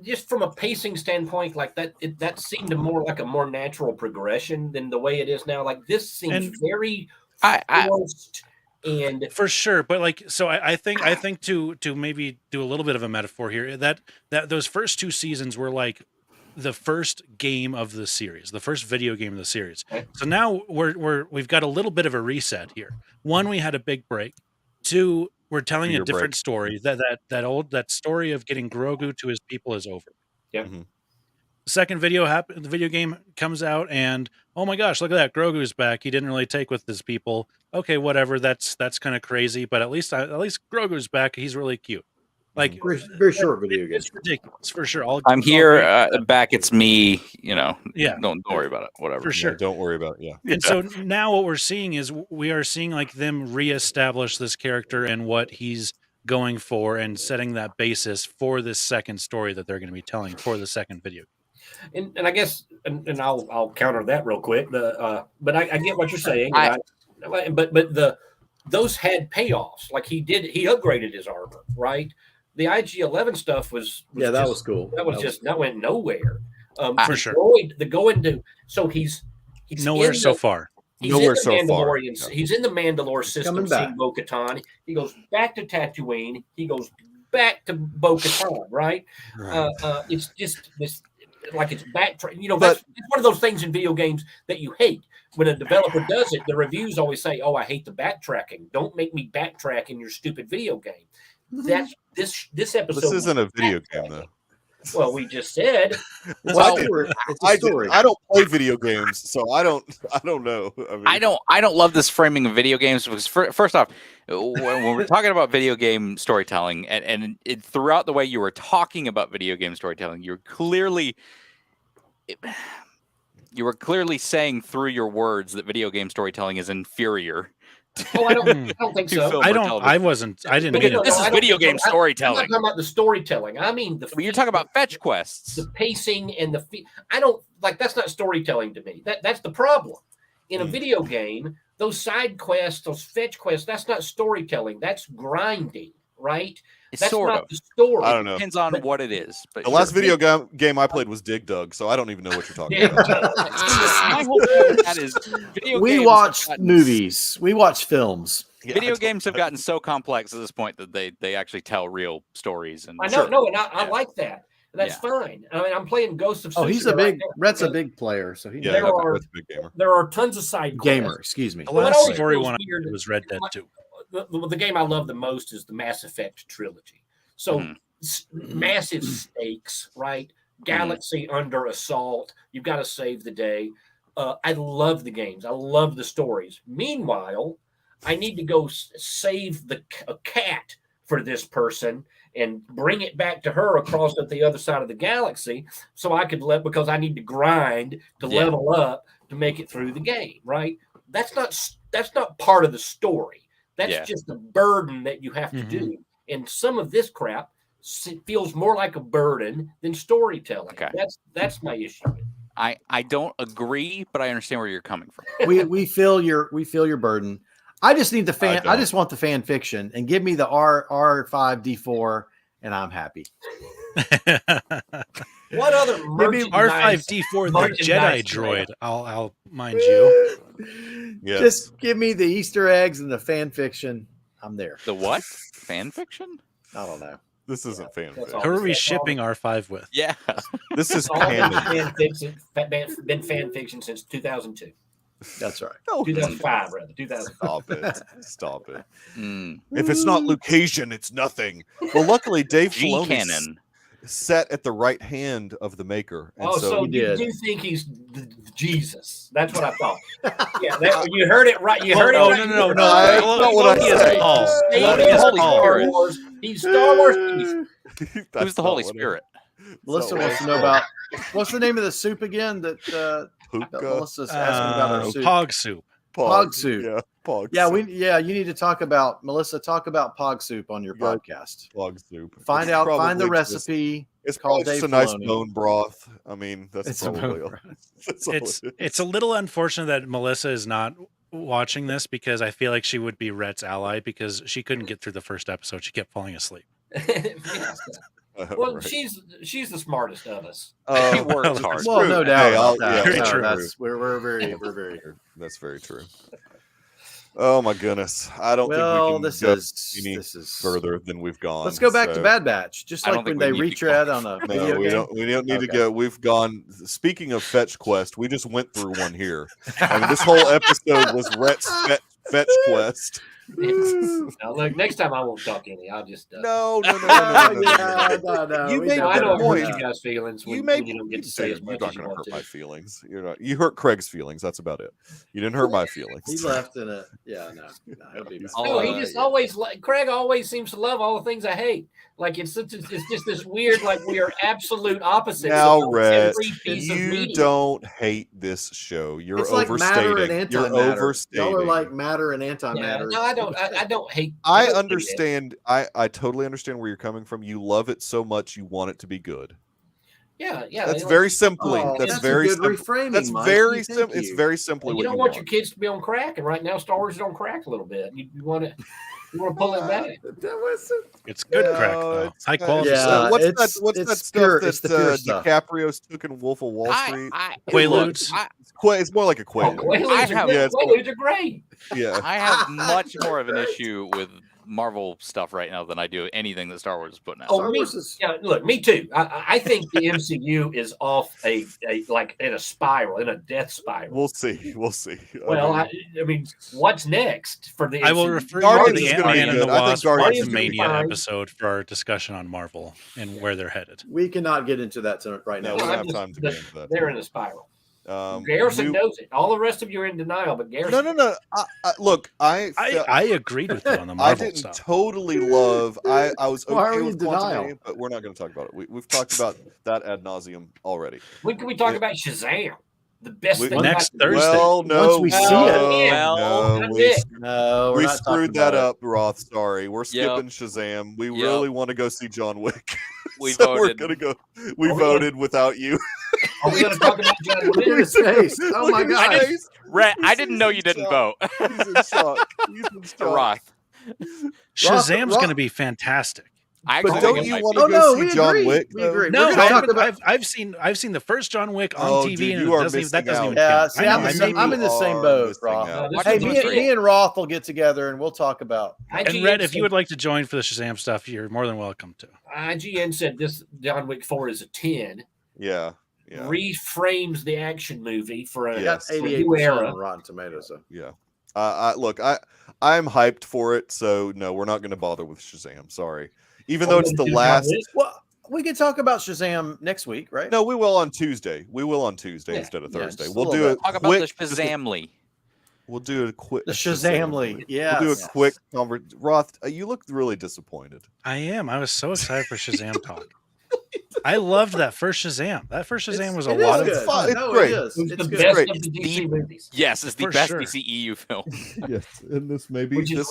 Just from a pacing standpoint, like that seemed more like a more natural progression than the way it is now. Like this seems very forced and for sure. But like, so I think to maybe do a little bit of a metaphor here, that those first 2 seasons were like the first game of the series, the first video game of the series. So now we've got a little bit of a reset here. 1, we had a big break. 2, we're telling a different story. That story of getting Grogu to his people is over. Yeah. Mm-hmm. Second the video game comes out, and oh my gosh, look at that, Grogu's back. He didn't really take with his people. Okay, whatever. That's kind of crazy, but at least Grogu's back. He's really cute. Like very short video game. It's ridiculous for sure. I'm here back. It's me. Yeah. Don't worry about it. Whatever. For sure. Yeah, don't worry about it. Yeah. And so now what we're seeing is we are seeing like them reestablish this character and what he's going for, and setting that basis for this second story that they're going to be telling for the second video. And I guess, and I'll counter that real quick. But I get what you're saying. But those had payoffs. Like he upgraded his armor, right? The IG-11 stuff was that was cool. That went nowhere. For sure. He's nowhere so far. Nowhere so far. He's in the Mandalore system, seeing Bo-Katan. He goes back to Tatooine. He goes back to Bo-Katan, right? It's just this, like it's backtrack. That's one of those things in video games that you hate. When a developer does it, the reviews always say, "Oh, I hate the backtracking. Don't make me backtrack in your stupid video game." That's this episode. This isn't a video game, though. Well, we just said. Well, it's a story. I don't play video games, so I don't know. I don't love this framing of video games because first off, when we're talking about video game storytelling, and throughout the way you were talking about video game storytelling, you were clearly saying through your words that video game storytelling is inferior. Oh, I don't think so. I didn't mean it. This is video game storytelling. I'm not talking about the storytelling. I mean you're talking about fetch quests. The pacing and I don't like that's not storytelling to me. That's the problem. In a video game, those side quests, those fetch quests, that's not storytelling. That's grinding, right? It's That's sort not of. the story. I don't know. Depends on what it is. But The last video game I played was Dig Dug, so I don't even know what you're talking Yeah. about. my whole point with that is video We games watch have gotten movies. We watch films. Yeah, video games have gotten so complex at this point that they actually tell real stories. And I know, no, and I like that. That's Yeah. fine. I mean, I'm playing Ghost of Tsushima. Oh, he's a big. Rhett's a big player, so he. Yeah, There are- that's a big gamer. There are tons of side Gamer, quests. excuse me. The Well, it last always story feels one I weird. did was Red Dead 2. The game I love the most is the Mass Effect trilogy. So Mhm. massive stakes, right? Galaxy under assault. You've got to save the day. I love the games. I love the stories. Meanwhile, I need to go save a cat for this person and bring it back to her across at the other side of the galaxy, so I could because I need to grind to level up to make it through the game. Right? That's not part of the story. That's just a burden that you have to do. And some of this crap feels more like a burden than storytelling. Okay. That's my issue. I don't agree, but I understand where you're coming from. we feel your burden. I just need the fan. I just want the fan fiction and give me the R5D4 and I'm happy. What other Maybe R5D4 the Jedi droid? I'll mind you. Yes. Just give me the Easter eggs and the fan fiction. I'm there. The what? Fan fiction? I don't know. This isn't fanfic. Who are we shipping R5 with? Yeah. This is all canon. been fan fiction since 2002. That's right. 2005 rather. 2005. Stop it. Mm. If it's not Lucasian, it's nothing. Well, luckily Dave Filoni G-canon. sat at the right hand of the maker. And so he you did. do think he's Jesus? That's what I thought. Yeah, you heard it right. You heard it right. No. That's not what I said. Holy Spirit. He's Star Wars. Who's the Holy Spirit? Melissa wants to know about what's the name of the soup again that Melissa's asking about our soup. Pog soup. Pog soup. Yeah, Pog Yeah, soup. you need to talk about Melissa. Talk about Pog soup on your podcast. Pog soup. Find the recipe. It's call probably just Dave a nice Filoni. bone broth. I mean, that's It's probably all. That's all It's a little unfortunate that Melissa is not watching this because I feel like she would be Rhett's ally because she couldn't get through the first episode. She kept falling asleep. Well, right. she's the smartest of us. She works hard. Well, no doubt about that. Very No, true. we're very. That's very true. Oh my goodness! I don't think we can go any further than we've gone. Let's go back to Bad Batch, just I like don't when think they we need to retread go. on a No, video we game. don't. We don't need to Okay. go. We've gone. Speaking of fetch quest, we just went through one here. I mean, this whole episode was Rhett's fetch quest. Now, look, next time I won't talk any. I'll just No. No. You made I don't point. hurt you guys' feelings when you don't get to say as you're much not as you going to want hurt my to. feelings. You're not. You hurt Craig's feelings. That's about it. You didn't hurt my feelings. He left in a no, he'll be back. No, he just always Craig always seems to love all the things I hate. Like it's just this weird, like we are absolute opposites. Now, of Rhett, every piece of you media. don't hate this show. You're It's like matter and overstating. You're antimatter. overstating. Y'all are like matter and Yeah, antimatter. no, I don't hate. I don't hate it. understand. I totally understand where you're coming from. You love it so much, you want it to be good. Yeah. That's very simply. Oh, that's a very good simple. reframing. That's Mike. very Thank simple. It's you. very simply You what don't you want your kids to be on crack, and right now Star Wars is on crack a little bit. You want to pull it back. It's good No, crack though. it's- High quality Yeah, stuff. What's it's- that? What's it's that pure- stuff it's that the pure stuff. DiCaprio's took in Wolf of Wall Street? Quaaludes. It's more like a Oh, Quaalude. Quaaludes are great. Yeah. I have much more of an issue with Marvel stuff right now than I do anything that Star Wars is putting out. Oh, look, me too. I think the MCU is off a like in a spiral, in a death spiral. We'll see. We'll see. Well, I mean, what's next for the MCU? I will refer you to Guardians the is gonna be Ant-Man and the good. I think Wasp Guardians is gonna be Mania fine. episode for our discussion on Marvel and where they're headed. We cannot get into that right No, now. we don't I'm have just- time to get into that. They're in a spiral. Garrison knows it. All the rest of you are in denial, but Garrison. No. Look, I agreed with you on the I Marvel didn't stuff. totally love. I was Why are okay we with in denial? Quantumania, but we're not going to talk about it. We've talked about that ad nauseum already. When can we talk about Shazam? The best We- thing Next about- Thursday. Well, no, Once we see it. no, That's we, it. No, we're we not talking screwed that about up, Roth. Sorry, we're skipping Shazam. We really want to go see John Wick. We so we're voted. gonna go. We Oh, yeah. voted without you. Are we going to talk about John it. Look at Wick? his face. Oh Look my at his god. face. Rhett, I He's didn't know in you didn't shock. vote. He's in shock. He's in shock. Roth. Shazam's going to be fantastic. But don't you want to go see John Wick? We agree. No, about... I've seen the first John Wick on TV, dude, and that doesn't even count. See, I'm in the same boat, Roth. Hey, me and Roth will get together and we'll talk about. And Red, if you would like to join for the Shazam stuff, you're more than welcome to. IGN said this John Wick 4 is a 10. Yeah. Reframes the action movie for a 88% era. On Rotten Tomatoes. So. Yeah. I'm hyped for it, so no, we're not going to bother with Shazam. Sorry. Even though it's the last. Well, we can talk about Shazam next week, right? No, we will on Tuesday. Instead of Thursday. We'll do it. Talk about the Shazamly. We'll do a quick. The Shazamly. Yeah. We'll do a quick conversation. Roth, you look really disappointed. I am. I was so excited for Shazam talk. I loved that first Shazam. That first Shazam was a lot of fun. It's great. It's the best of the DC movies. Yes, it's the best DCEU film. Yes, and this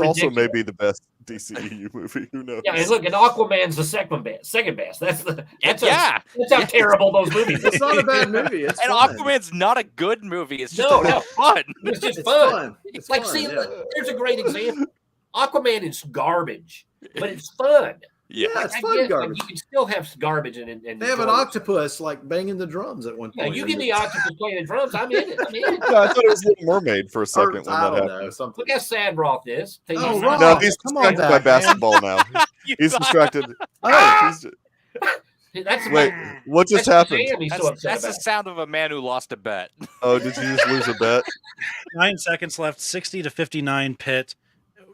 also may be the best DCEU movie. Who knows? Yeah, and look, and Aquaman's the second best. That's how terrible those movies. It's not a bad movie. It's fun. Aquaman's not a good movie. It's just fun. It's just fun. It's like, there's a great example. Aquaman is garbage, but it's fun. Yeah, it's fun garbage. You can still have garbage in it. They have an octopus like banging the drums at one point. Yeah, you give me the octopus playing the drums, I'm in it. Yeah, I thought it was Little Mermaid for a second when that happened. Look how sad Roth is. Roth. No, he's distracted by basketball now. He's distracted. Wait, what just happened? That's the sound of a man who lost a bet. Oh, did you just lose a bet? 9 seconds left. 60-59 Pitt.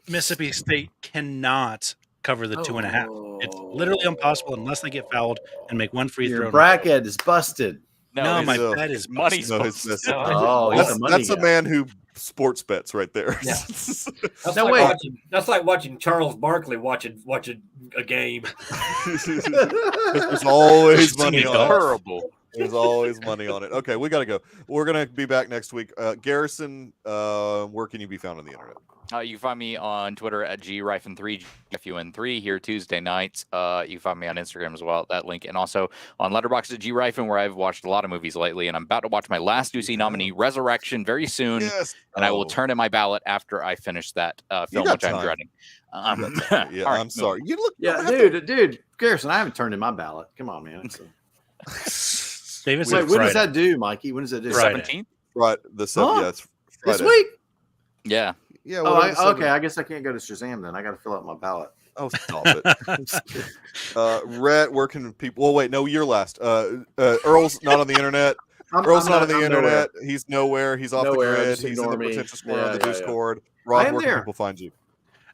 Mississippi State cannot cover the 2.5. It's literally impossible unless they get fouled and make one free throw. Your bracket is busted. No, my bet is money. That's a man who sports bets right there. Yeah. That's like watching Charles Barkley watching a game. There's always money on it. There's always money on it. Okay, we got to go. We're going to be back next week. Garrison, where can you be found on the internet? You can find me on Twitter at grifen3, GFUN3 here Tuesday nights. You can find me on Instagram as well, that link. And also on Letterboxd at grifen, where I've watched a lot of movies lately. And I'm about to watch my last Deucey nominee, Resurrection, very soon. Yes. And I will turn in my ballot after I finish that film, which I'm dreading. Yeah, I'm sorry. You look. Yeah, dude, Garrison, I haven't turned in my ballot. Come on, man. David, wait, when does that do, Mikey? When does it do? 17th? Right, the 7th. Yeah, it's Friday. This week. Yeah. Yeah. Okay. I guess I can't go to Shazam then. I got to fill out my ballot. Oh, stop it. Rhett, where can people? Well, wait, no, you're last. Earl's not on the internet. Earl's not on the internet. Nowhere. He's nowhere. He's off the grid. He's in the potential score on the Discord. Rob, where can people find you?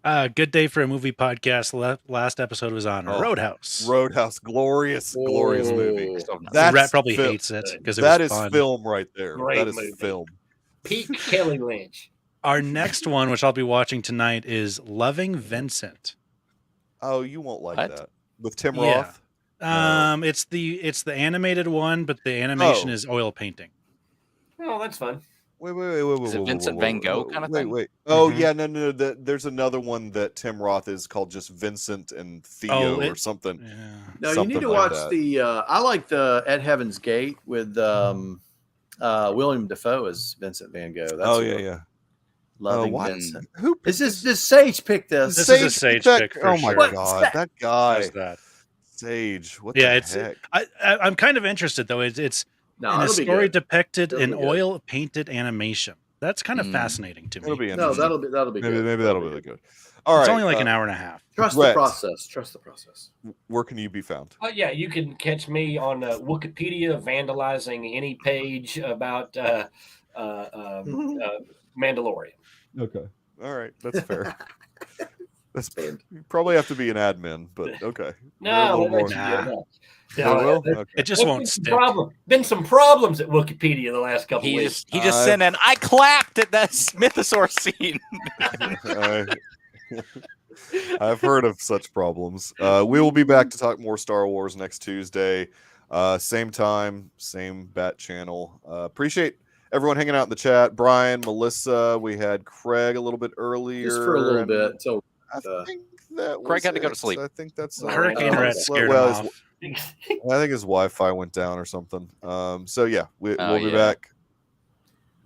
Good day for a movie podcast. Last episode was on Roadhouse. Roadhouse, glorious movie. Rhett probably hates it because that is fun. Film right there. Great that is movie. Film. Peak Kelly Lynch. Our next one, which I'll be watching tonight, is Loving Vincent. Oh, you won't like that with Tim Roth. It's the animated one, but the animation is oil painting. Oh, that's fun. Wait. Is it Vincent Van Gogh kind of thing? Wait. Oh, yeah, no. There's another one that Tim Roth is called just Vincent and Theo or something. Yeah. No, you need to watch the. I like the At Heaven's Gate with William Dafoe as Vincent Van Gogh. That's yeah. Loving Vincent. Who is this? This Sage picked this. This is a Sage pick. Oh my god, that guy. Sage. What the heck? I'm kind of interested though. It's in a story depicted in oil painted animation. That's kind of fascinating to me. That'll be interesting. No, that'll be good. Maybe that'll be really good. All right. It's only like an hour and a half. Trust the process. Where can you be found? Yeah, you can catch me on Wikipedia vandalizing any page about Mandalorian. Okay. All right. That's fair. You probably have to be an admin, but okay. It just won't stick. Been some problems at Wikipedia the last couple weeks. He just sent in, I clapped at that Mythosaur scene. I've heard of such problems. We will be back to talk more Star Wars next Tuesday. Same time, same bat channel. Appreciate everyone hanging out in the chat. Brian, Melissa, we had Craig a little bit earlier. Just for a little bit. Until, I think that Craig had to go to sleep. I think that's Hurricane Red scared him off. I think his Wi-Fi went down or something. So yeah, we'll be back.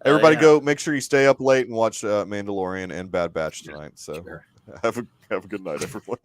Everybody go. Make sure you stay up late and watch Mandalorian and Bad Batch tonight. So Have a good night, everyone.